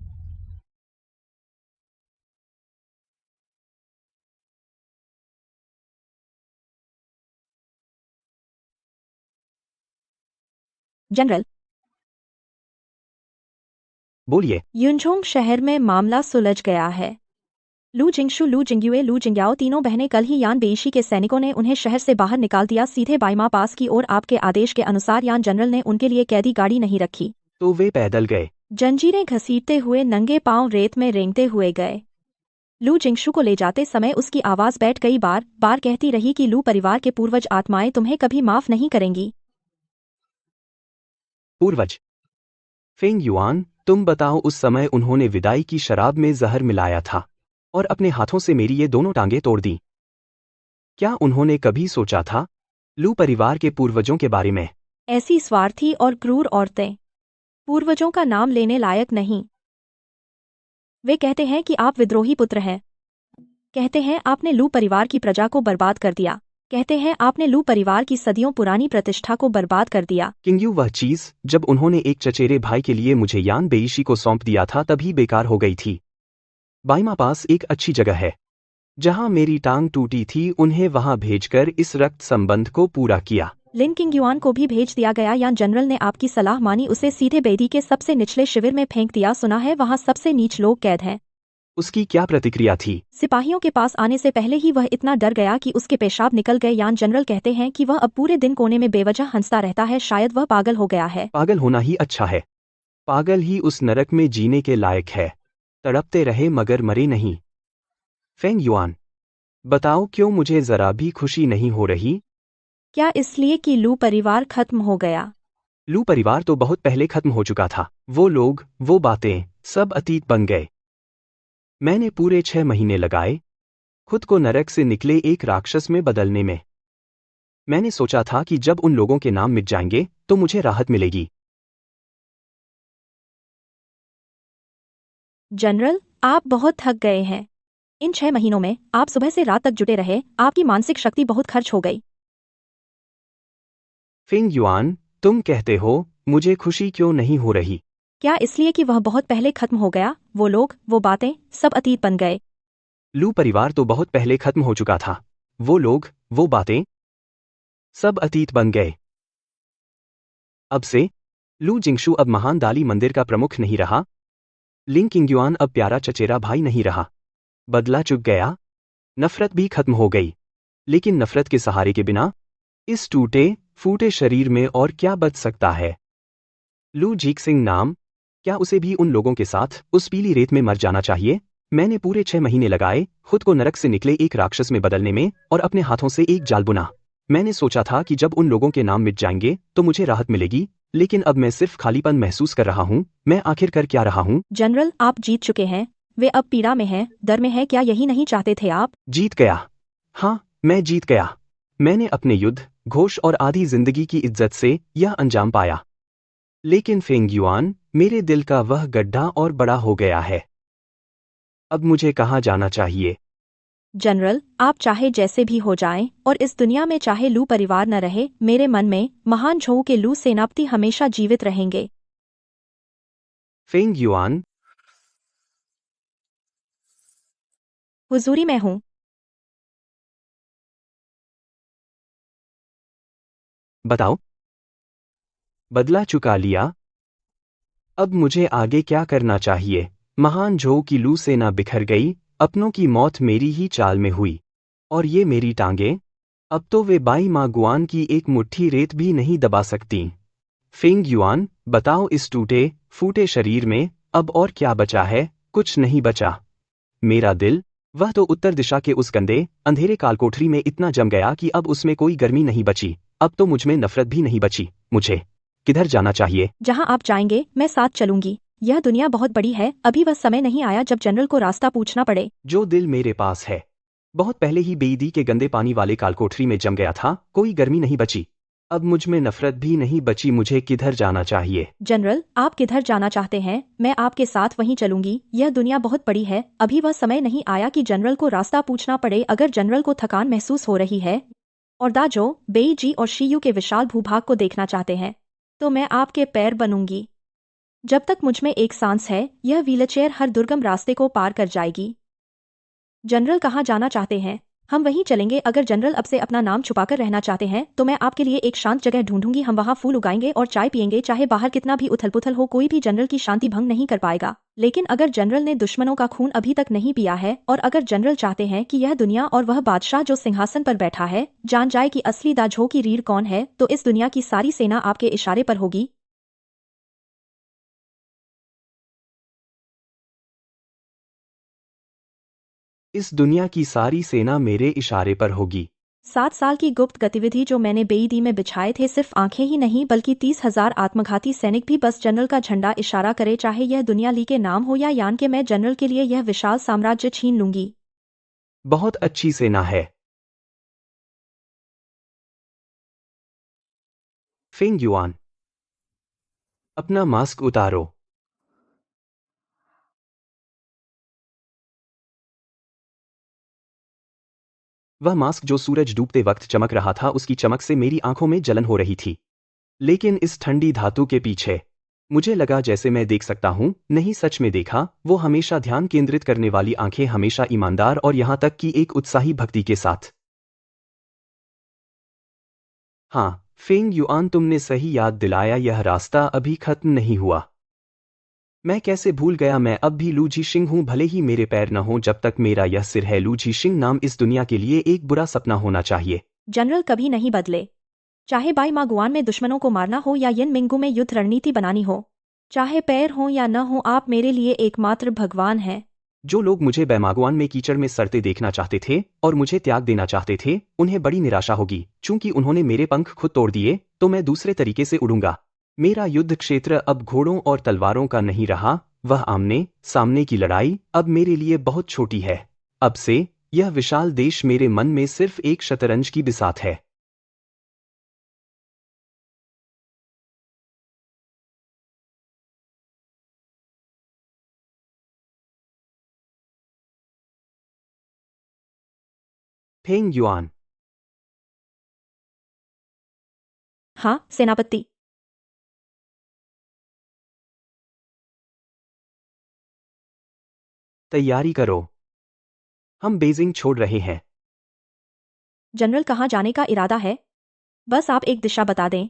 जनरल, बोलिए। युनझोंग शहर में मामला सुलझ गया है। लू जिंगशु, लू जिंगयुए, लू जिंगयाओ तीनों बहनें कल ही यान बेइशी के सैनिकों ने उन्हें शहर से बाहर निकाल दिया, सीधे बाइमा पास की ओर। आपके आदेश के अनुसार यान जनरल ने उनके लिए कैदी गाड़ी नहीं रखी, तो वे पैदल गए। जंजीरें घसीटते हुए नंगे पांव रेत में रेंगते हुए गए। लू जिंगशु को ले जाते समय उसकी आवाज बैठ कई बार बार कहती रही कि लू परिवार के पूर्वज आत्माएं तुम्हें कभी माफ नहीं करेंगी। पूर्वज? फेंग युआन, तुम बताओ, उस समय उन्होंने विदाई की शराब में जहर मिलाया था और अपने हाथों से मेरी ये दोनों टांगें तोड़ दी। क्या उन्होंने कभी सोचा था लू परिवार के पूर्वजों के बारे में? ऐसी स्वार्थी और क्रूर औरतें पूर्वजों का नाम लेने लायक नहीं। वे कहते हैं कि आप विद्रोही पुत्र हैं, कहते हैं आपने लू परिवार की प्रजा को बर्बाद कर दिया, कहते हैं आपने लू परिवार की सदियों पुरानी प्रतिष्ठा को बर्बाद कर दिया। किंगयू, वह चीज जब उन्होंने एक चचेरे भाई के लिए मुझे यान बेइशी को सौंप दिया था तभी बेकार हो गई थी। बाइमा पास एक अच्छी जगह है जहां मेरी टांग टूटी थी, उन्हें वहां भेजकर इस रक्त संबंध को पूरा किया। लिन किंग युआन को भी भेज दिया गया। यान जनरल ने आपकी सलाह मानी, उसे सीधे बेदी के सबसे निचले शिविर में फेंक दिया। सुना है वहां सबसे नीच लोग कैद हैं। उसकी क्या प्रतिक्रिया थी? सिपाहियों के पास आने से पहले ही वह इतना डर गया कि उसके पेशाब निकल गए। यान जनरल कहते हैं कि वह अब पूरे दिन कोने में बेवजह हंसता रहता है, शायद वह पागल हो गया है। पागल होना ही अच्छा है, पागल ही उस नरक में जीने के लायक है। तड़पते रहे मगर मरे नहीं। फेंग युआन, बताओ क्यों मुझे जरा भी खुशी नहीं हो रही? क्या इसलिए कि लू परिवार खत्म हो गया? लू परिवार तो बहुत पहले खत्म हो चुका था। वो लोग, वो बातें सब अतीत बन गए। मैंने पूरे 6 महीने लगाए खुद को नरक से निकले एक राक्षस में बदलने में। मैंने सोचा था कि जब उन लोगों के नाम मिट जाएंगे तो मुझे राहत मिलेगी। जनरल, आप बहुत थक गए हैं। इन 6 महीनों में आप सुबह से रात तक जुटे रहे, आपकी मानसिक शक्ति बहुत खर्च हो गई। फेंग युआन, तुम कहते हो मुझे खुशी क्यों नहीं हो रही? क्या इसलिए कि वह बहुत पहले खत्म हो गया? वो लोग, वो बातें सब अतीत बन गए। लू परिवार तो बहुत पहले खत्म हो चुका था। वो लोग, वो बातें सब अतीत बन गए। अब से लू जिंगशु अब महान दाली मंदिर का प्रमुख नहीं रहा। लिंग किंगयुआन अब प्यारा चचेरा भाई नहीं रहा। बदला चुक गया, नफरत भी खत्म हो गई। लेकिन नफरत के सहारे के बिना इस टूटे फूटे शरीर में और क्या बच सकता है? लू जीक सिंह नाम, क्या उसे भी उन लोगों के साथ उस पीली रेत में मर जाना चाहिए? मैंने पूरे 6 महीने लगाए खुद को नरक से निकले एक राक्षस में बदलने में और अपने हाथों से एक जाल बुना। मैंने सोचा था कि जब उन लोगों के नाम मिट जाएंगे तो मुझे राहत मिलेगी, लेकिन अब मैं सिर्फ खालीपन महसूस कर रहा हूँ। मैं आखिर कर क्या रहा हूँ? जनरल, आप जीत चुके हैं। वे अब पीड़ा में हैं, डर में है। क्या यही नहीं चाहते थे आप? जीत गया। हाँ, मैं जीत गया। मैंने अपने युद्ध, घोष और आधी जिंदगी की इज्जत से यह अंजाम पाया। लेकिन फेंग युआन, मेरे दिल का वह गड्ढा और बड़ा हो गया है। अब मुझे कहाँ जाना चाहिए? जनरल, आप चाहे जैसे भी हो जाएं और इस दुनिया में चाहे लू परिवार न रहे, मेरे मन में महान झोऊ के लू सेनापति हमेशा जीवित रहेंगे। फेंग युआन, हुजूरी में हूँ। बताओ। बदला चुका लिया। अब मुझे आगे क्या करना चाहिए? महान झोऊ की लू सेना बिखर गई, अपनों की मौत मेरी ही चाल में हुई। और ये मेरी टांगें, अब तो वे बाई माँ गुआन की एक मुट्ठी रेत भी नहीं दबा सकती। फेंग युआन, बताओ, इस टूटे फूटे शरीर में अब और क्या बचा है? कुछ नहीं बचा। मेरा दिल, वह तो उत्तर दिशा के उस गंदे अंधेरे कालकोठरी में इतना जम गया कि अब उसमें कोई गर्मी नहीं बची। अब तो मुझमें नफरत भी नहीं बची। मुझे किधर जाना चाहिए? जहाँ आप जाएंगे मैं साथ चलूंगी। यह दुनिया बहुत बड़ी है, अभी वह समय नहीं आया जब जनरल को रास्ता पूछना पड़े। जो दिल मेरे पास है बहुत पहले ही बेईदी के गंदे पानी वाले कालकोठरी में जम गया था। कोई गर्मी नहीं बची, अब मुझमें नफरत भी नहीं बची। मुझे किधर जाना चाहिए? जनरल, आप किधर जाना चाहते हैं, मैं आपके साथ वहीं चलूंगी। यह दुनिया बहुत बड़ी है, अभी वह समय नहीं आया कि जनरल को रास्ता पूछना पड़े। अगर जनरल को थकान महसूस हो रही है और दाजो, बेईजी और शीयू के विशाल भूभाग को देखना चाहते हैं, तो मैं आपके पैर बनूंगी। जब तक मुझमें एक सांस है, यह व्हीलचेयर हर दुर्गम रास्ते को पार कर जाएगी। जनरल कहाँ जाना चाहते हैं? हम वहीं चलेंगे। अगर जनरल अब से अपना नाम छुपाकर रहना चाहते हैं तो मैं आपके लिए एक शांत जगह ढूंढूंगी। हम वहाँ फूल उगाएंगे और चाय पियेंगे। चाहे बाहर कितना भी उथल पुथल हो, कोई भी जनरल की शांति भंग नहीं कर पाएगा। लेकिन अगर जनरल ने दुश्मनों का खून अभी तक नहीं पिया है और अगर जनरल चाहते हैं कि यह दुनिया और वह बादशाह जो सिंहासन पर बैठा है जान जाए कि असली दाझो की रीढ़ कौन है, तो इस दुनिया की सारी सेना आपके इशारे पर होगी। इस दुनिया की सारी सेना मेरे इशारे पर होगी। 7 साल की गुप्त गतिविधि जो मैंने बेईदी में बिछाए थे, सिर्फ आंखें ही नहीं बल्कि 30,000 आत्मघाती सैनिक भी। बस जनरल का झंडा इशारा करे, चाहे यह दुनिया ली के नाम हो या यान के, मैं जनरल के लिए यह विशाल साम्राज्य छीन लूंगी। बहुत अच्छी सेना है। फेंग युआन, अपना मास्क उतारो। वह मास्क जो सूरज डूबते वक्त चमक रहा था, उसकी चमक से मेरी आंखों में जलन हो रही थी। लेकिन इस ठंडी धातु के पीछे मुझे लगा जैसे मैं देख सकता हूं। नहीं, सच में देखा। वो हमेशा ध्यान केंद्रित करने वाली आंखें, हमेशा ईमानदार और यहां तक कि एक उत्साही भक्ति के साथ। हाँ फेंग युआन, तुमने सही याद दिलाया। यह रास्ता अभी खत्म नहीं हुआ। मैं कैसे भूल गया, मैं अब भी लू झीशिंग हूं। भले ही मेरे पैर न हों, जब तक मेरा यह सिर है। लू झीशिंग नाम इस दुनिया के लिए एक बुरा सपना होना चाहिए। जनरल कभी नहीं बदले। चाहे बाई माँ गुआन में दुश्मनों को मारना हो या यिन मिंगू में युद्ध रणनीति बनानी हो, चाहे पैर हो या न हो, आप मेरे लिए एकमात्र भगवान हैं। जो लोग मुझे बैमागवान में कीचड़ में सड़ते देखना चाहते थे और मुझे त्याग देना चाहते थे, उन्हें बड़ी निराशा होगी। चूंकि उन्होंने मेरे पंख खुद तोड़ दिए, तो मैं दूसरे तरीके से उड़ूंगा। मेरा युद्ध क्षेत्र अब घोड़ों और तलवारों का नहीं रहा। वह आमने सामने की लड़ाई अब मेरे लिए बहुत छोटी है। अब से यह विशाल देश मेरे मन में सिर्फ एक शतरंज की बिसात है। फेंग युआन, हाँ सेनापति। तैयारी करो, हम बेजिंग छोड़ रहे हैं। जनरल कहाँ जाने का इरादा है? बस आप एक दिशा बता दें,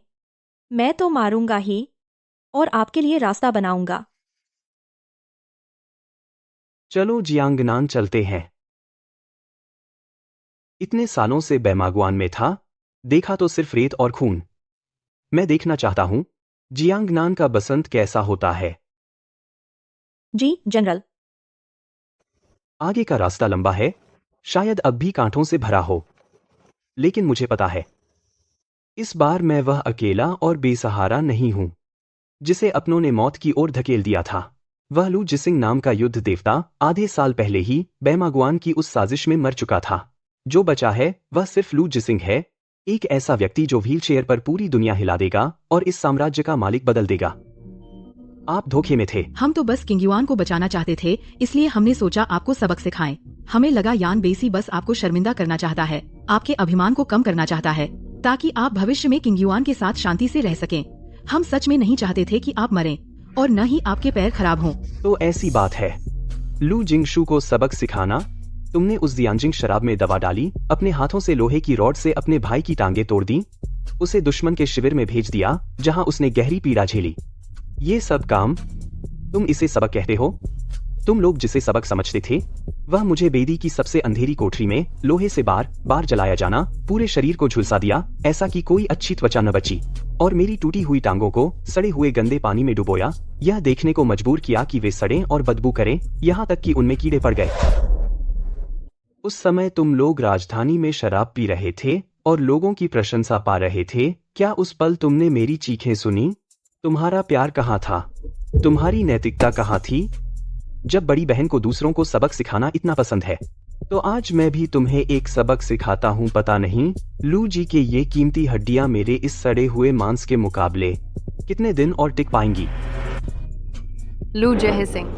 मैं तो मारूंगा ही और आपके लिए रास्ता बनाऊंगा। चलो जियांगनान चलते हैं। इतने सालों से बैमागवान में था, देखा तो सिर्फ रेत और खून। मैं देखना चाहता हूं जियांगनान का बसंत कैसा होता है। जी जनरल। आगे का रास्ता लंबा है, शायद अब भी कांटों से भरा हो, लेकिन मुझे पता है इस बार मैं वह अकेला और बेसहारा नहीं हूं जिसे अपनों ने मौत की ओर धकेल दिया था। वह लू जिसिंग नाम का युद्ध देवता आधे साल पहले ही बैमागुआन की उस साजिश में मर चुका था। जो बचा है वह सिर्फ लू जिसिंग है, एक ऐसा व्यक्ति जो व्हीलचेयर पर पूरी दुनिया हिला देगा और इस साम्राज्य का मालिक बदल देगा। आप धोखे में थे। हम तो बस किंग युआन को बचाना चाहते थे, इसलिए हमने सोचा आपको सबक सिखाएं। हमें लगा यान बेसी बस आपको शर्मिंदा करना चाहता है, आपके अभिमान को कम करना चाहता है, ताकि आप भविष्य में किंग युआन के साथ शांति से रह सकें। हम सच में नहीं चाहते थे कि आप मरें और न ही आपके पैर खराब हों। तो ऐसी बात है। लू जिंगशू को सबक सिखाना। तुमने उस दियांजिंग शराब में दवा डाली, अपने हाथों से लोहे की रॉड से अपने भाई की टांगें तोड़ दी, उसे दुश्मन के शिविर में भेज दिया जहां उसने गहरी पीड़ा झेली। ये सब काम तुम इसे सबक कहते हो? तुम लोग जिसे सबक समझते थे वह मुझे बेदी की सबसे अंधेरी कोठरी में लोहे से बार बार जलाया जाना, पूरे शरीर को झुलसा दिया ऐसा कि कोई अच्छी त्वचा न बची, और मेरी टूटी हुई टांगों को सड़े हुए गंदे पानी में डुबोया, यह देखने को मजबूर किया कि वे सड़ें और बदबू करें, यहाँ तक कि उनमें कीड़े पड़ गए। उस समय तुम लोग राजधानी में शराब पी रहे थे और लोगों की प्रशंसा पा रहे थे। क्या उस पल तुमने मेरी चीखें सुनी? तुम्हारा प्यार कहाँ था? तुम्हारी नैतिकता कहाँ थी? जब बड़ी बहन को दूसरों को सबक सिखाना इतना पसंद है, तो आज मैं भी तुम्हें एक सबक सिखाता हूँ। पता नहीं लू जी के ये कीमती हड्डियाँ मेरे इस सड़े हुए मांस के मुकाबले कितने दिन और टिक पाएंगी। लू जय सिंह,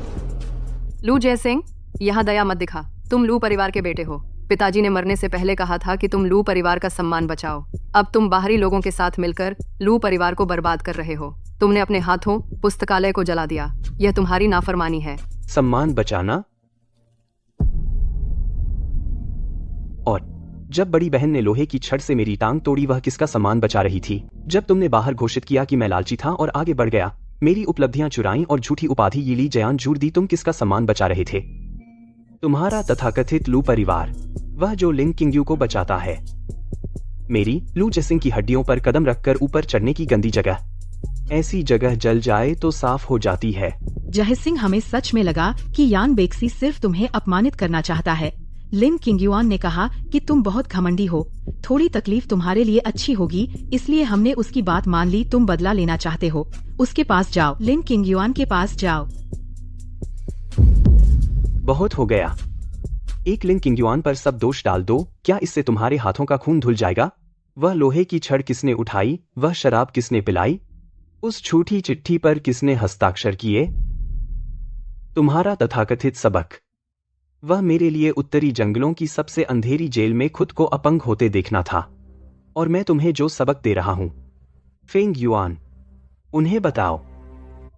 लू जय सिंह, यहाँ दया मत दिखा। तुम लू परिवार के बेटे हो। पिताजी ने मरने से पहले कहा था कि तुम लू परिवार का सम्मान बचाओ। अब तुम बाहरी लोगों के साथ मिलकर लू परिवार को बर्बाद कर रहे हो। तुमने अपने हाथों पुस्तकालय को जला दिया। यह तुम्हारी नाफरमानी है। सम्मान बचाना? और जब बड़ी बहन ने लोहे की छड़ से मेरी टांग तोड़ी, वह किसका सम्मान बचा रही थी? जब तुमने बाहर घोषित किया कि मैं लालची था और आगे बढ़ गया, मेरी उपलब्धियां चुराई और झूठी उपाधि यीली जयान जूड़ दी, तुम किसका सम्मान बचा रहे थे? तुम्हारा तथाकथित लू परिवार, वह जो लिंग किंगयू को बचाता है। मेरी लू जिसिंग की हड्डियों पर कदम रखकर ऊपर चढ़ने की गंदी जगह, ऐसी जगह जल जाए तो साफ हो जाती है। जय सिंह, हमें सच में लगा कि यान बेक्सी सिर्फ तुम्हें अपमानित करना चाहता है। लिन किंगयुआन ने कहा कि तुम बहुत घमंडी हो, थोड़ी तकलीफ तुम्हारे लिए अच्छी होगी, इसलिए हमने उसकी बात मान ली। तुम बदला लेना चाहते हो, उसके पास जाओ, लिन किंगयुआन के पास जाओ। बहुत हो गया। एक लिन किंगयुआन पर सब दोष डाल दो। क्या इससे तुम्हारे हाथों का खून धुल जाएगा? वह लोहे की छड़ किसने उठाई? वह शराब किसने पिलाई? उस झूठी चिट्ठी पर किसने हस्ताक्षर किए? तुम्हारा तथाकथित सबक, वह मेरे लिए उत्तरी जंगलों की सबसे अंधेरी जेल में खुद को अपंग होते देखना था। और मैं तुम्हें जो सबक दे रहा हूं, फेंग युआन, उन्हें बताओ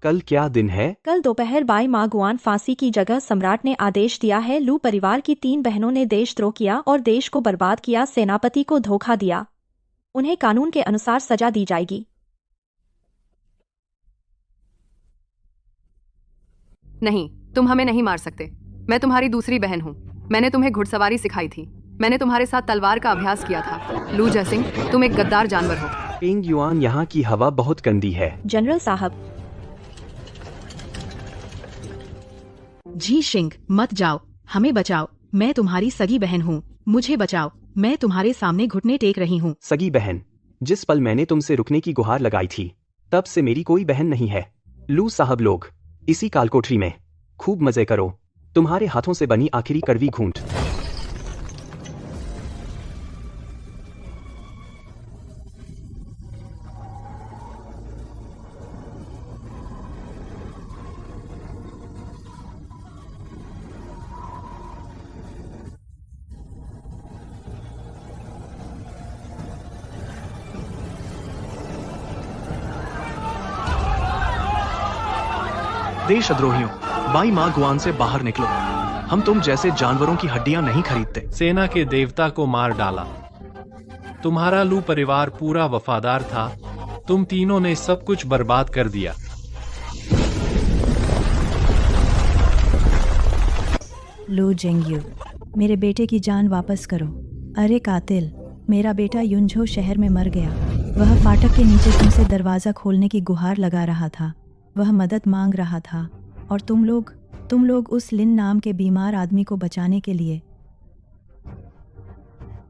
कल क्या दिन है? कल दोपहर बाई मागुआन फांसी की जगह सम्राट ने आदेश दिया है। लू परिवार की 3 बहनों ने देशद्रोह किया और देश को बर्बाद किया, सेनापति को धोखा दिया। उन्हें कानून के अनुसार सजा दी जाएगी। नहीं, तुम हमें नहीं मार सकते। मैं तुम्हारी दूसरी बहन हूँ। मैंने तुम्हें घुड़सवारी सिखाई थी। मैंने तुम्हारे साथ तलवार का अभ्यास किया था। लू जयसिंह, तुम एक गद्दार जानवर हो। फेंग युआन, यहाँ की हवा बहुत गंदी है। जनरल साहब। जी शिंग, मत जाओ, हमें बचाओ। मैं तुम्हारी सगी बहन हूँ, मुझे बचाओ। मैं तुम्हारे सामने घुटने टेक रही हूँ। सगी बहन? जिस पल मैंने तुमसे रुकने की गुहार लगाई थी, तब से मेरी कोई बहन नहीं है। लू साहब लोग, इसी कालकोठरी में खूब मजे करो। तुम्हारे हाथों से बनी आखिरी कड़वी घूंट। देशद्रोहियों, बाई माँ गुआन से बाहर निकलो। हम तुम जैसे जानवरों की हड्डियां नहीं खरीदते। सेना के देवता को मार डाला। तुम्हारा लू परिवार पूरा वफादार था। तुम तीनों ने सब कुछ बर्बाद कर दिया। लू जिंगयू, मेरे बेटे की जान वापस करो। अरे कातिल, मेरा बेटा युनझो शहर में मर गया। वह फाटक के नीचे तुमसे दरवाजा खोलने की गुहार लगा रहा था। वह मदद मांग रहा था और तुम लोग तुम लोग उस लिन नाम के बीमार आदमी को बचाने के लिए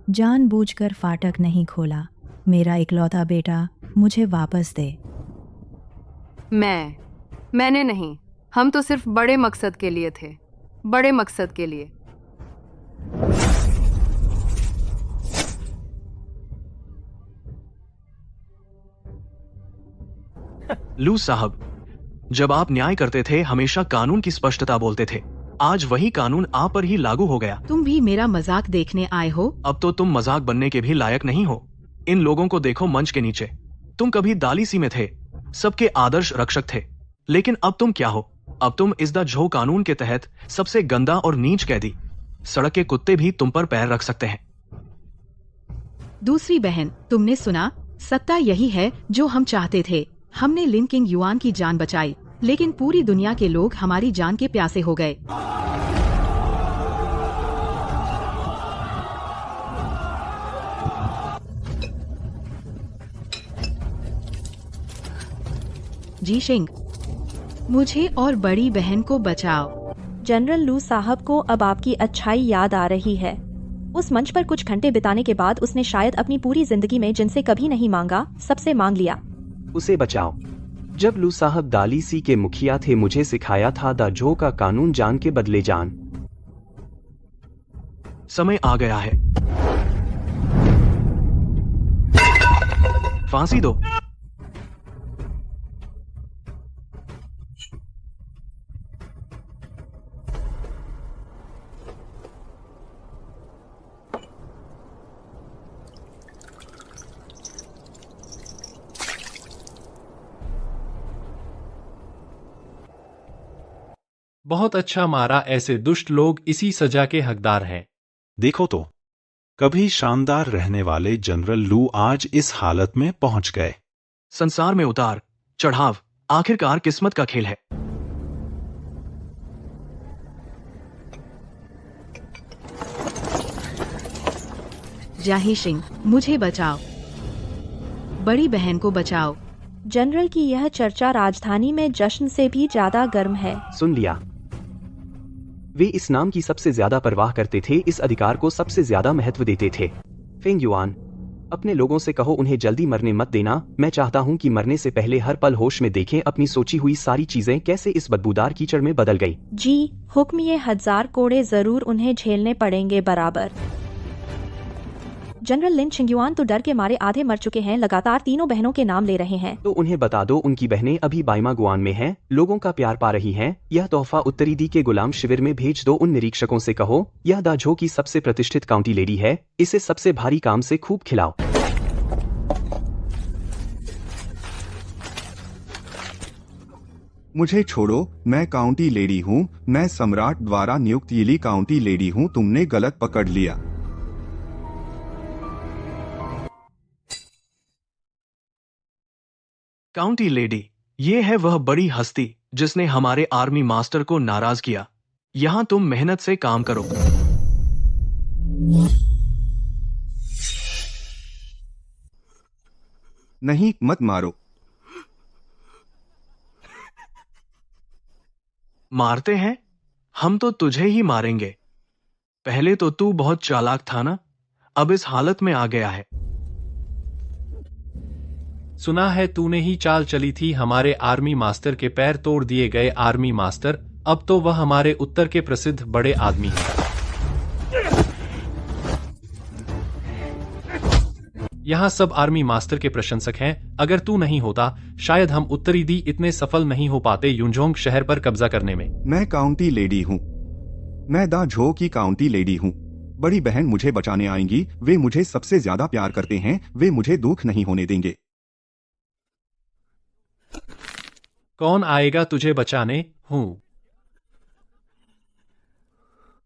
जानबूझकर फाटक नहीं खोला। मेरा इकलौता बेटा, मुझे वापस दे। मैंने नहीं, हम तो सिर्फ बड़े मकसद के लिए थे, बड़े मकसद के लिए। लू साहब, जब आप न्याय करते थे हमेशा कानून की स्पष्टता बोलते थे। आज वही कानून आप पर ही लागू हो गया। तुम भी मेरा मजाक देखने आए हो? अब तो तुम मजाक बनने के भी लायक नहीं हो। इन लोगों को देखो मंच के नीचे। तुम कभी दालीसी में थे, सबके आदर्श रक्षक थे, लेकिन अब तुम क्या हो? अब तुम इस द झो कानून के तहत सबसे गंदा और नीच कैदी। सड़क के कुत्ते भी तुम पर पैर रख सकते हैं। दूसरी बहन, तुमने सुना? सत्ता यही है जो हम चाहते थे। हमने लिन किंग युआन की जान बचाई, लेकिन पूरी दुनिया के लोग हमारी जान के प्यासे हो गए। जीशिंग, मुझे और बड़ी बहन को बचाओ। जनरल लू साहब को अब आपकी अच्छाई याद आ रही है। उस मंच पर कुछ घंटे बिताने के बाद उसने शायद अपनी पूरी जिंदगी में जिनसे कभी नहीं मांगा, सबसे मांग लिया। उसे बचाओ। जब लू साहब दालीसी के मुखिया थे, मुझे सिखाया था द झो का कानून, जान के बदले जान। समय आ गया है, फांसी दो। बहुत अच्छा मारा। ऐसे दुष्ट लोग इसी सजा के हकदार हैं। देखो तो, कभी शानदार रहने वाले जनरल लू आज इस हालत में पहुंच गए। संसार में उतार चढ़ाव आखिरकार किस्मत का खेल है। जाही सिंह, मुझे बचाओ। बड़ी बहन को बचाओ। जनरल की यह चर्चा राजधानी में जश्न से भी ज्यादा गर्म है। सुन लिया? वे इस नाम की सबसे ज्यादा परवाह करते थे, इस अधिकार को सबसे ज्यादा महत्व देते थे। फेंग युआन, अपने लोगों से कहो उन्हें जल्दी मरने मत देना। मैं चाहता हूं कि मरने से पहले हर पल होश में देखें अपनी सोची हुई सारी चीजें कैसे इस बदबूदार कीचड़ में बदल गई। जी हुक्म, ये 1000 कोड़े जरूर उन्हें झेलने पड़ेंगे बराबर। जनरल लिन छिंगयुआन तो डर के मारे आधे मर चुके हैं, लगातार तीनों बहनों के नाम ले रहे हैं। तो उन्हें बता दो उनकी बहनें अभी बाइमा गुआन में हैं, लोगों का प्यार पा रही हैं। यह तोहफा उत्तरी दी के गुलाम शिविर में भेज दो। उन निरीक्षकों से कहो यह द झो की सबसे प्रतिष्ठित काउंटी लेडी है, इसे सबसे भारी काम से खूब खिलाओ। मुझे छोड़ो, मैं काउंटी लेडी हूँ। मैं सम्राट द्वारा नियुक्त यिली काउंटी लेडी हूँ। तुमने गलत पकड़ लिया। काउंटी लेडी, ये है वह बड़ी हस्ती जिसने हमारे आर्मी मास्टर को नाराज किया। यहां तुम मेहनत से काम करो। नहीं, मत मारो। मारते हैं? हम तो तुझे ही मारेंगे। पहले तो तू बहुत चालाक था ना, अब इस हालत में आ गया है। सुना है तूने ही चाल चली थी हमारे आर्मी मास्टर के पैर तोड़ दिए गए आर्मी मास्टर, अब तो वह हमारे उत्तर के प्रसिद्ध बड़े आदमी हैं। यहाँ सब आर्मी मास्टर के प्रशंसक हैं। अगर तू नहीं होता शायद हम उत्तरी दी इतने सफल नहीं हो पाते युनझोंग शहर पर कब्जा करने में। मैं काउंटी लेडी हूँ। मैं द झो की काउंटी लेडी हूँ। बड़ी बहन मुझे बचाने आएंगी। वे मुझे सबसे ज्यादा प्यार करते हैं। वे मुझे दुख नहीं होने देंगे। कौन आएगा तुझे बचाने? हूँ।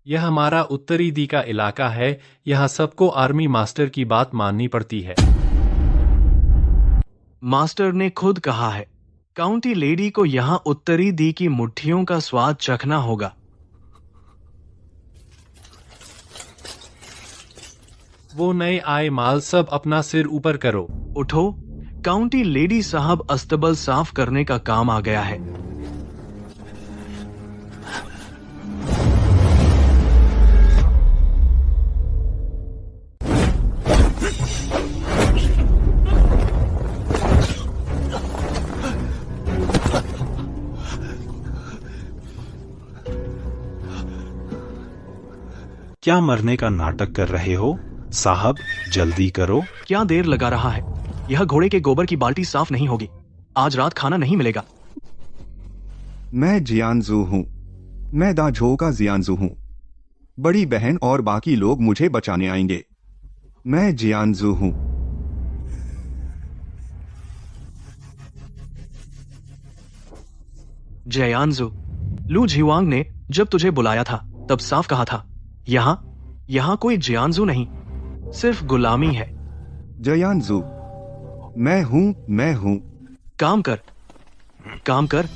यह हमारा उत्तरी दी का इलाका है, यहाँ सबको आर्मी मास्टर की बात माननी पड़ती है। मास्टर ने खुद कहा है, काउंटी लेडी को यहाँ उत्तरी दी की मुट्ठियों का स्वाद चखना होगा। वो नए आए माल सब अपना सिर ऊपर करो। उठो, काउंटी लेडी साहब, अस्तबल साफ करने का काम आ गया है। क्या मरने का नाटक कर रहे हो साहब? जल्दी करो। क्या देर लगा रहा है? यह घोड़े के गोबर की बाल्टी साफ नहीं होगी। आज रात खाना नहीं मिलेगा। मैं जियानजू हूँ। मैं दाझो का जियानजू हूँ। बड़ी बहन और बाकी लोग मुझे बचाने आएंगे। मैं जियानजू हूँ। जयांजू, लू झिवांग ने जब तुझे बुलाया था तब साफ कहा था, यहाँ कोई जियांजू नहीं, सिर्फ गुलामी है। जयांजू, मैं हूँ। काम कर।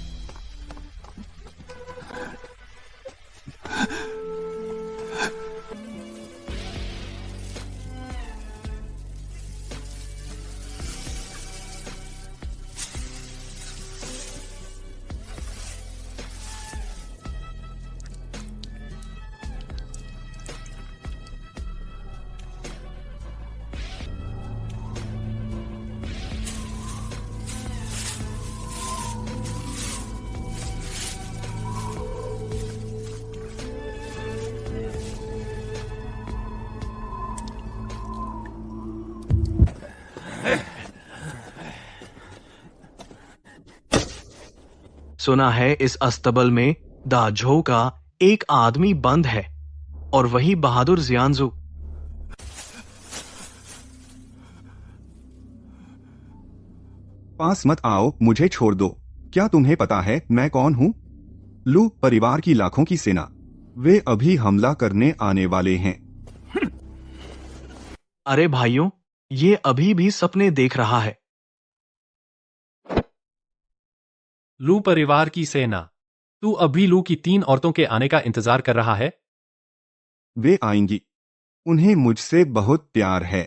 सुना है इस अस्तबल में दाझो का एक आदमी बंद है, और वही बहादुर जियांजू। पास मत आओ, मुझे छोड़ दो। क्या तुम्हें पता है मैं कौन हूँ? लू परिवार की लाखों की सेना। वे अभी हमला करने आने वाले हैं। अरे भाइयों, ये अभी भी सपने देख रहा है। लू परिवार की सेना। तू अभी लू की 3 औरतों के आने का इंतजार कर रहा है? वे आएंगी। उन्हें मुझसे बहुत प्यार है।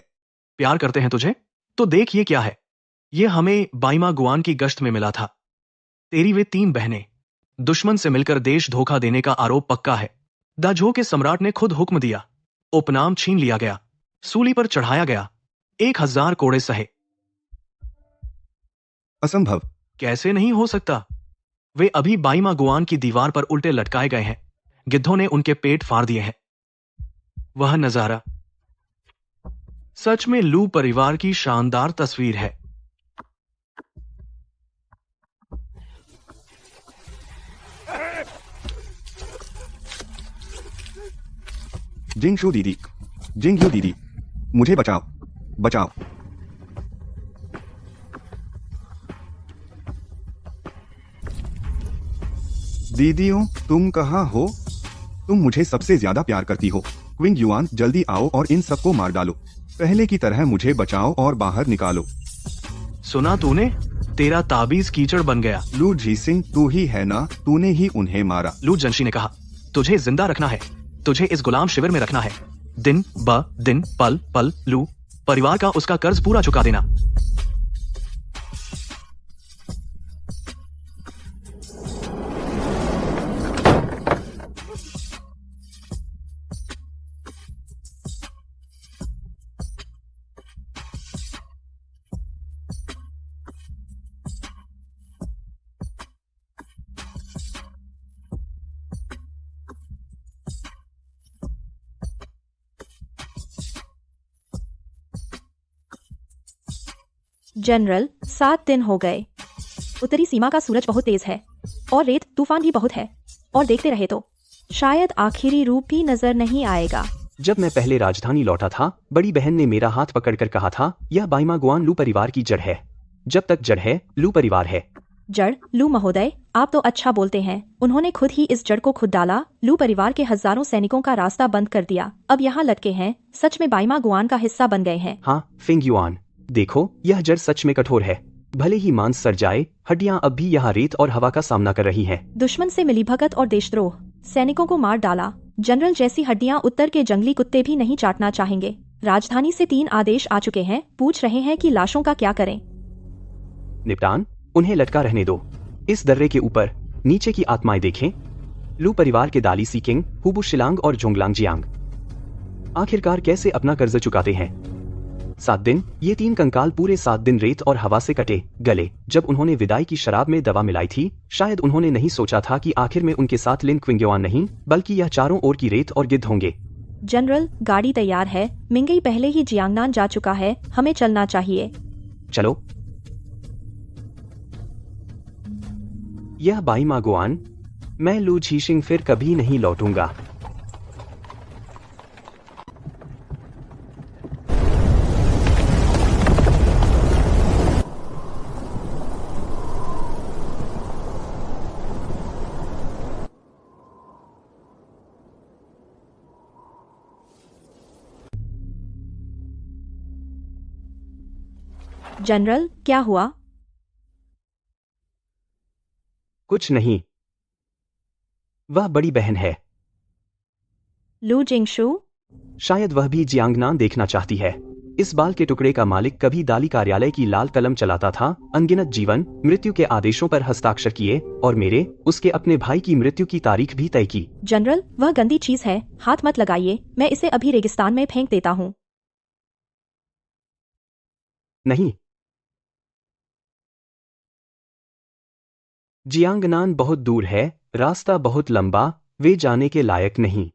प्यार करते हैं तुझे? तो देख ये क्या है। ये हमें बाइमा गुआन की गश्त में मिला था। तेरी वे 3 बहनें। दुश्मन से मिलकर देश धोखा देने का आरोप पक्का है। दाझो के सम्राट ने खुद हुक्म दिया। उपनाम छीन लिया गया, सूली पर चढ़ाया गया, 1000 कोड़े सहे। असंभव। कैसे नहीं हो सकता? वे अभी बाइमा गुआन की दीवार पर उल्टे लटकाए गए हैं। गिद्धों ने उनके पेट फाड़ दिए हैं। वह नजारा सच में लू परिवार की शानदार तस्वीर है। जिंगशू दीदी, जिंगयू दीदी, मुझे बचाओ। दीदियों, तुम कहाँ हो? तुम मुझे सबसे ज्यादा प्यार करती हो। क्विंग युआन, जल्दी आओ और इन सबको मार डालो। पहले की तरह मुझे बचाओ और बाहर निकालो। सुना तूने? तेरा ताबीज कीचड़ बन गया। लू झीसिंग, तू ही है ना? तूने ही उन्हें मारा। लू जनशी ने कहा, तुझे जिंदा रखना है, तुझे इस गुलाम शिविर में रखना है। दिन ब दिन, पल पल लू परिवार का उसका कर्ज पूरा चुका देना। जनरल, 7 दिन हो गए। उत्तरी सीमा का सूरज बहुत तेज है और रेत तूफान भी बहुत है, और देखते रहे तो शायद आखिरी रूप भी नजर नहीं आएगा। जब मैं पहले राजधानी लौटा था, बड़ी बहन ने मेरा हाथ पकड़कर कहा था, यह बाइमा गुआन लू परिवार की जड़ है। जब तक जड़ है, लू परिवार है। जड़? लू महोदय, आप तो अच्छा बोलते हैं। उन्होंने खुद ही इस जड़ को खुद डाला। लू परिवार के हजारों सैनिकों का रास्ता बंद कर दिया। अब यहाँ लटके हैं, सच में बाइमा गुआन का हिस्सा बन गए हैं। हाँ, फिंग युआन, देखो यह जड़ सच में कठोर है। भले ही मांस सड़ जाए, हड्डियां अब भी यहाँ रेत और हवा का सामना कर रही हैं। दुश्मन से मिलीभगत और देशद्रोह, सैनिकों को मार डाला। जनरल जैसी हड्डियां उत्तर के जंगली कुत्ते भी नहीं चाटना चाहेंगे। राजधानी से 3 आदेश आ चुके हैं, पूछ रहे हैं कि लाशों का क्या करें। निपटान, उन्हें लटका रहने दो। इस दर्रे के ऊपर नीचे की आत्माएं देखें। लू परिवार के दाली सीकिंग, हुबू शिलांग और जोंगलांग जियांग आखिरकार कैसे अपना कर्ज चुकाते हैं। 7 दिन, ये 3 कंकाल पूरे 7 दिन रेत और हवा से कटे गले। जब उन्होंने विदाई की शराब में दवा मिलाई थी, शायद उन्होंने नहीं सोचा था कि आखिर में उनके साथ लिन क्विंग युआन नहीं, बल्कि यह चारों ओर की रेत और गिद्ध होंगे। जनरल, गाड़ी तैयार है। मिंगई पहले ही जियांगनान जा चुका है, हमें चलना चाहिए। चलो। यह बाईमा गुआन, मैं लू झीशिंग फिर कभी नहीं लौटूंगा। जनरल, क्या हुआ? कुछ नहीं। वह बड़ी बहन है। लू जिंगशु? शायद वह भी जियांगनान देखना चाहती है। इस बाल के टुकड़े का मालिक कभी दाली कार्यालय की लाल कलम चलाता था, अनगिनत जीवन मृत्यु के आदेशों पर हस्ताक्षर किए और मेरे उसके अपने भाई की मृत्यु की तारीख भी तय की। जनरल, वह गंदी चीज है, हाथ मत लगाइए, मैं इसे अभी रेगिस्तान में फेंक देता हूँ। नहीं, जियांगनान बहुत दूर है, रास्ता बहुत लंबा, वे जाने के लायक नहीं।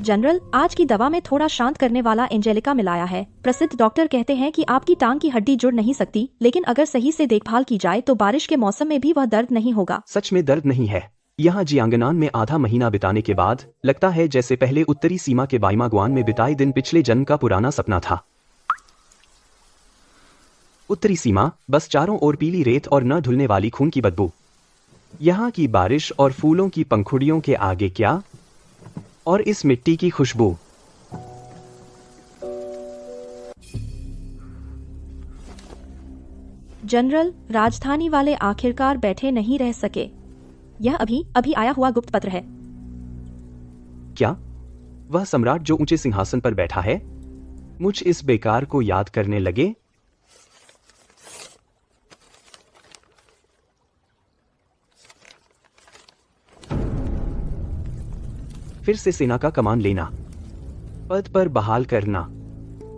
जनरल, आज की दवा में थोड़ा शांत करने वाला एंजेलिका मिलाया है। प्रसिद्ध डॉक्टर कहते हैं कि आपकी टांग की हड्डी जुड़ नहीं सकती, लेकिन अगर सही से देखभाल की जाए तो बारिश के मौसम में भी वह दर्द नहीं होगा। सच में दर्द नहीं है। यहाँ जियांगनान में आधा महीना बिताने के बाद लगता है जैसे पहले उत्तरी सीमा के बाईमा गुआन में बिताए दिन पिछले जन्म का पुराना सपना था। उत्तरी सीमा, बस चारों ओर पीली रेत और न धुलने वाली खून की बदबू। यहाँ की बारिश और फूलों की पंखुड़ियों के आगे क्या, और इस मिट्टी की खुशबू। जनरल, राजधानी वाले आखिरकार बैठे नहीं रह सके। यह अभी आया हुआ गुप्त पत्र है। क्या? वह सम्राट जो ऊंचे सिंहासन पर बैठा है? मुझ इस बेकार को याद करने लगे। फिर से सेना का कमान लेना, पद पर बहाल करना।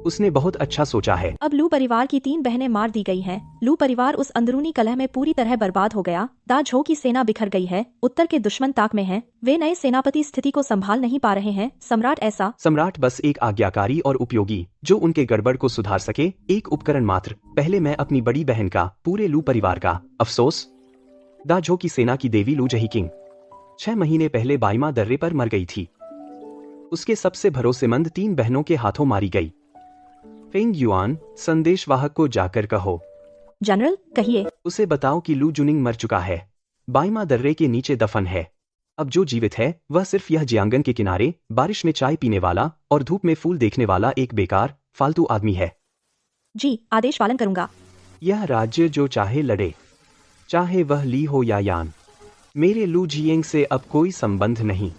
उसने बहुत अच्छा सोचा है। अब लू परिवार की 3 बहनें मार दी गई हैं। लू परिवार उस अंदरूनी कलह में पूरी तरह बर्बाद हो गया। दा झो की सेना बिखर गई है, उत्तर के दुश्मन ताक में हैं। वे नए सेनापति स्थिति को संभाल नहीं पा रहे हैं। सम्राट बस एक आज्ञाकारी और उपयोगी जो उनके गड़बड़ को सुधार सके, एक उपकरण मात्र। पहले मैं अपनी बड़ी बहन का, पूरे लू परिवार का अफसोस। दा झो की सेना की देवी लू जहीकिंग 6 महीने पहले बाईमा दर्रे पर मर गई थी। उसके सबसे भरोसेमंद 3 बहनों के हाथों मारी गई। फेंग युआन, संदेशवाहक को जाकर कहो। जनरल, कहिए। उसे बताओ कि लू जुनिंग मर चुका है, बाईमा दर्रे के नीचे दफन है। अब जो जीवित है वह सिर्फ यह जियांगन के किनारे बारिश में चाय पीने वाला और धूप में फूल देखने वाला एक बेकार फालतू आदमी है। जी, आदेश पालन करूंगा। यह राज्य जो चाहे लड़े, चाहे वह ली हो या यान। मेरे लू जियेंग से अब कोई संबंध नहीं।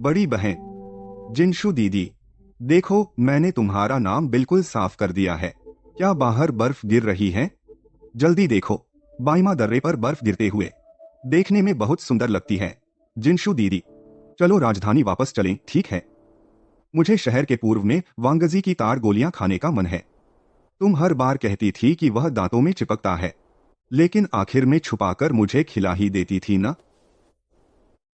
बड़ी बहन जिनशु दीदी, देखो मैंने तुम्हारा नाम बिल्कुल साफ कर दिया है। क्या बाहर बर्फ गिर रही है? जल्दी देखो, बाईमा दर्रे पर बर्फ गिरते हुए देखने में बहुत सुंदर लगती है। जिनशु दीदी, चलो राजधानी वापस चलें, ठीक है? मुझे शहर के पूर्व में वांगजी की तार गोलियां खाने का मन है। तुम हर बार कहती थी कि वह दांतों में चिपकता है, लेकिन आखिर में छुपाकर मुझे खिला ही देती थी ना।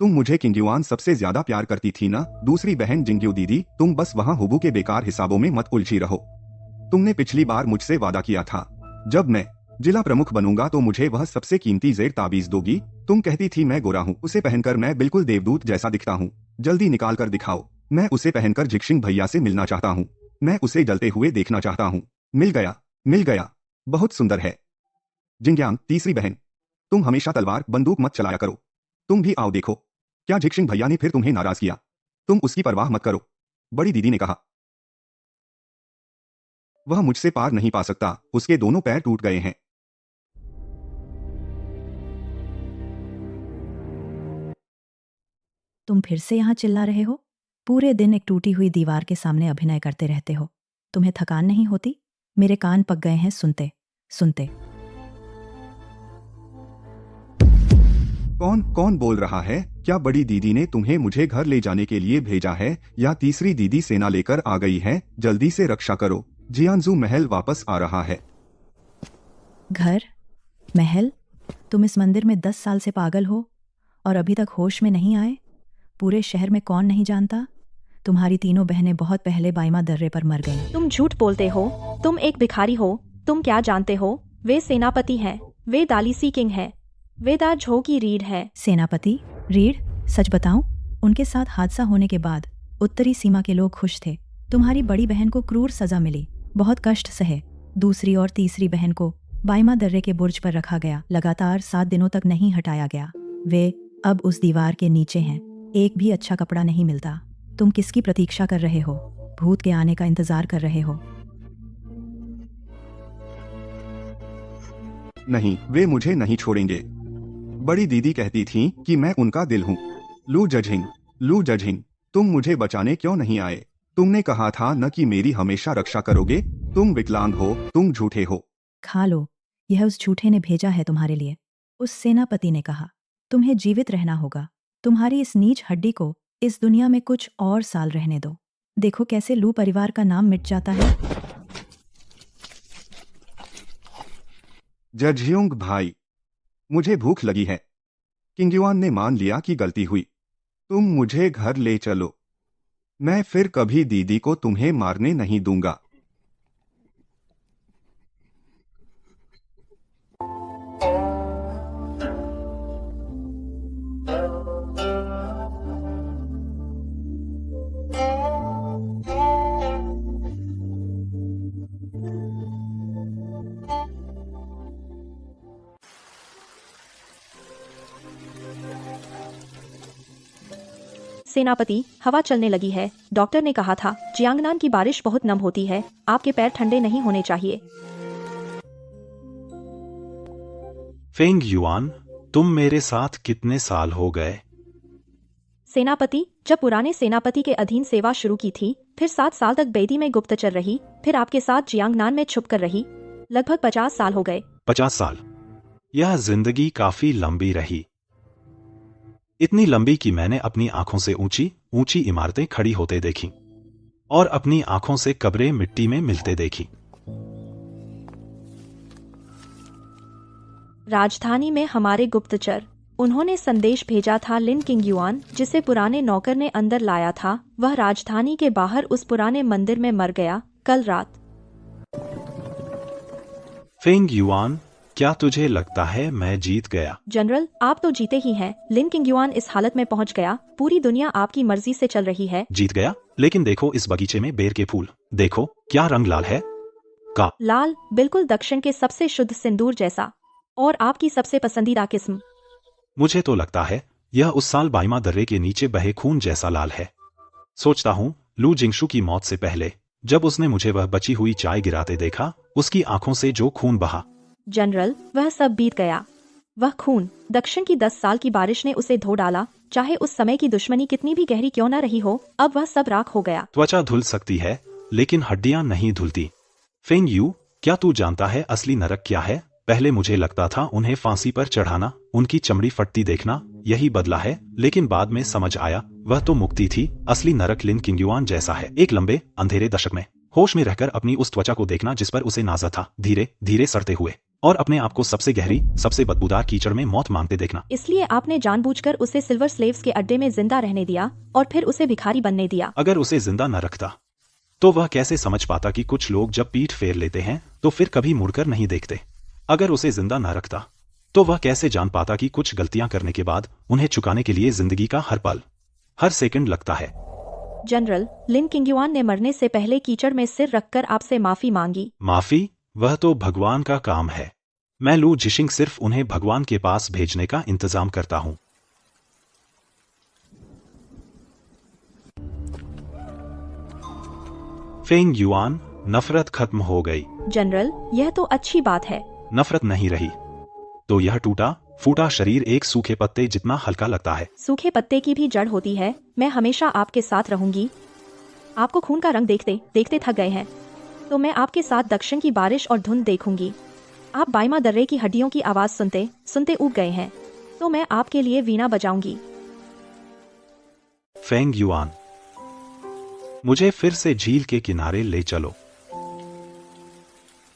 तुम मुझे किंग्युआन सबसे ज्यादा प्यार करती थी ना। दूसरी बहन जिंग्यू दीदी, तुम बस वहां हुबू के बेकार हिसाबों में मत उलझी रहो। तुमने पिछली बार मुझसे वादा किया था, जब मैं जिला प्रमुख बनूंगा तो मुझे वह सबसे कीमती जेर ताबीज दोगी। तुम कहती थी मैं गोरा हूँ, उसे पहनकर मैं बिल्कुल देवदूत जैसा दिखता हूँ। जल्दी निकाल कर दिखाओ। मैं उसे पहनकर झिकशिंग भैया से मिलना चाहता हूँ। मैं उसे जलते हुए देखना चाहता हूँ। मिल गया, मिल गया, बहुत सुंदर है। जिंग्यांग, तीसरी बहन, तुम हमेशा तलवार बंदूक मत चलाया करो। तुम भी आओ देखो, क्या झिकशिंग भैया ने फिर तुम्हें नाराज किया? तुम उसकी परवाह मत करो, बड़ी दीदी ने कहा। वह मुझसे पार नहीं पा सकता, उसके दोनों पैर टूट गए हैं। तुम फिर से यहाँ चिल्ला रहे हो? पूरे दिन एक टूटी हुई दीवार के सामने अभिनय करते रहते हो। तुम्हें थकान नहीं होती? मेरे कान पक गए हैं सुनते सुनते। कौन कौन बोल रहा है? क्या बड़ी दीदी ने तुम्हें मुझे घर ले जाने के लिए भेजा है या तीसरी दीदी सेना लेकर आ गई है? जल्दी से रक्षा करो, जियांजू महल वापस आ रहा है। घर? महल? तुम इस मंदिर में 10 साल से पागल हो और अभी तक होश में नहीं आए? पूरे शहर में कौन नहीं जानता? तुम्हारी तीनों बहनें बहुत पहले बाइमा दर्रे पर मर गईं। तुम झूठ बोलते हो, तुम एक भिखारी हो। तुम क्या जानते हो? वे सेनापति हैं, वे दालिसी किंग हैं, वे दा झो की रीढ़ है। सेनापति? रीढ़? सच बताऊं, उनके साथ हादसा होने के बाद उत्तरी सीमा के लोग खुश थे। तुम्हारी बड़ी बहन को क्रूर सजा मिली, बहुत कष्ट सहे। दूसरी और तीसरी बहन को बाइमा दर्रे के बुर्ज पर रखा गया, लगातार 7 दिनों तक नहीं हटाया गया। वे अब उस दीवार के नीचे हैं, एक भी अच्छा कपड़ा नहीं मिलता। तुम किसकी प्रतीक्षा कर रहे हो? भूत के आने का इंतजार कर रहे हो? नहीं, वे मुझे नहीं छोड़ेंगे। बड़ी दीदी कहती थी कि मैं उनका दिल हूँ। लू जजिंग, तुम मुझे बचाने क्यों नहीं आए? तुमने कहा था न कि मेरी हमेशा रक्षा करोगे। तुम विकलांग हो, तुम झूठे हो। खा लो, यह उस झूठे ने भेजा है तुम्हारे लिए। उस सेनापति ने कहा तुम्हें जीवित रहना होगा। तुम्हारी इस नीच हड्डी को इस दुनिया में कुछ और साल रहने दो। देखो कैसे लू परिवार का नाम मिट जाता है। जजियोंग भाई, मुझे भूख लगी है। किंगयुआन ने मान लिया कि गलती हुई। तुम मुझे घर ले चलो, मैं फिर कभी दीदी को तुम्हें मारने नहीं दूंगा। सेनापति, हवा चलने लगी है। डॉक्टर ने कहा था जियांगनान की बारिश बहुत नम होती है, आपके पैर ठंडे नहीं होने चाहिए। फेंग युआन, तुम मेरे साथ कितने साल हो गए? सेनापति, जब पुराने सेनापति के अधीन सेवा शुरू की थी, फिर 7 साल तक बेदी में गुप्तचर रही, फिर आपके साथ जियांगनान में छुपकर रही। लगभग 50 साल हो गए। 50 साल? यह जिंदगी काफी लंबी रही। इतनी लंबी कि मैंने अपनी आंखों से ऊंची ऊंची इमारतें खड़ी होते देखी और अपनी आंखों से कब्रें मिट्टी में मिलते देखी। राजधानी में हमारे गुप्तचर, उन्होंने संदेश भेजा था लिन किंगयुआन, जिसे पुराने नौकर ने अंदर लाया था। वह राजधानी के बाहर उस पुराने मंदिर में मर गया कल रात। फेंग युआन, क्या तुझे लगता है मैं जीत गया? जनरल, आप तो जीते ही हैं। लिन किंगयुआन इस हालत में पहुंच गया, पूरी दुनिया आपकी मर्जी से चल रही है। जीत गया? लेकिन देखो इस बगीचे में बेर के फूल, देखो क्या रंग लाल है। का लाल, बिल्कुल दक्षिण के सबसे शुद्ध सिंदूर जैसा। और आपकी सबसे पसंदीदा किस्म? मुझे तो लगता है यह उस साल बाइमा दर्रे के नीचे बहे खून जैसा लाल है। सोचता हूँ लू जिंगशु की मौत से पहले जब उसने मुझे वह बची हुई चाय गिराते देखा, उसकी आंखों से जो खून बहा। जनरल, वह सब बीत गया। वह खून, दक्षिण की 10 साल की बारिश ने उसे धो डाला। चाहे उस समय की दुश्मनी कितनी भी गहरी क्यों न रही हो, अब वह सब राख हो गया। त्वचा धुल सकती है लेकिन हड्डियां नहीं धुलती। फेंग यू, क्या तू जानता है असली नरक क्या है? पहले मुझे लगता था उन्हें फांसी पर चढ़ाना, उनकी चमड़ी फटती देखना, यही बदला है, लेकिन बाद में समझ आया वह तो मुक्ति थी। असली नरक लिन किंगयुआन जैसा है। एक लंबे अंधेरे दशक में होश में रहकर अपनी उस त्वचा को देखना जिस पर उसे नाजा था, धीरे धीरे सड़ते हुए, और अपने आप को सबसे गहरी सबसे बदबूदार कीचड़ में मौत मांगते देखना। इसलिए आपने जानबूझकर उसे सिल्वर स्लेव्स के अड्डे में जिंदा रहने दिया और फिर उसे भिखारी बनने दिया। अगर उसे जिंदा न रखता तो वह कैसे समझ पाता कि कुछ लोग जब पीठ फेर लेते हैं तो फिर कभी मुड़कर नहीं देखते। अगर उसे जिंदा न रखता तो वह कैसे जान पाता कि कुछ गलतियां करने के बाद उन्हें चुकाने के लिए जिंदगी का हर पल हर सेकंड लगता है। जनरल, लिन किंगयुआन ने मरने से पहले कीचड़ में सिर रखकर आपसे माफी मांगी। माफी? वह तो भगवान का काम है। मैं लू जिशिंग सिर्फ उन्हें भगवान के पास भेजने का इंतजाम करता हूं। फेंग युआन, नफरत खत्म हो गई। जनरल, यह तो अच्छी बात है। नफरत नहीं रही तो यह टूटा फूटा शरीर एक सूखे पत्ते जितना हल्का लगता है। सूखे पत्ते की भी जड़ होती है। मैं हमेशा आपके साथ रहूंगी। आपको खून का रंग देखते देखते थक गए हैं, तो मैं आपके साथ दक्षिण की बारिश और धुंध देखूंगी। आप बाइमा दर्रे की हड्डियों की आवाज सुनते सुनते ऊब गए हैं, तो मैं आपके लिए वीणा बजाऊंगी। फेंग युआन, मुझे फिर से झील के किनारे ले चलो।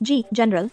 जी जनरल।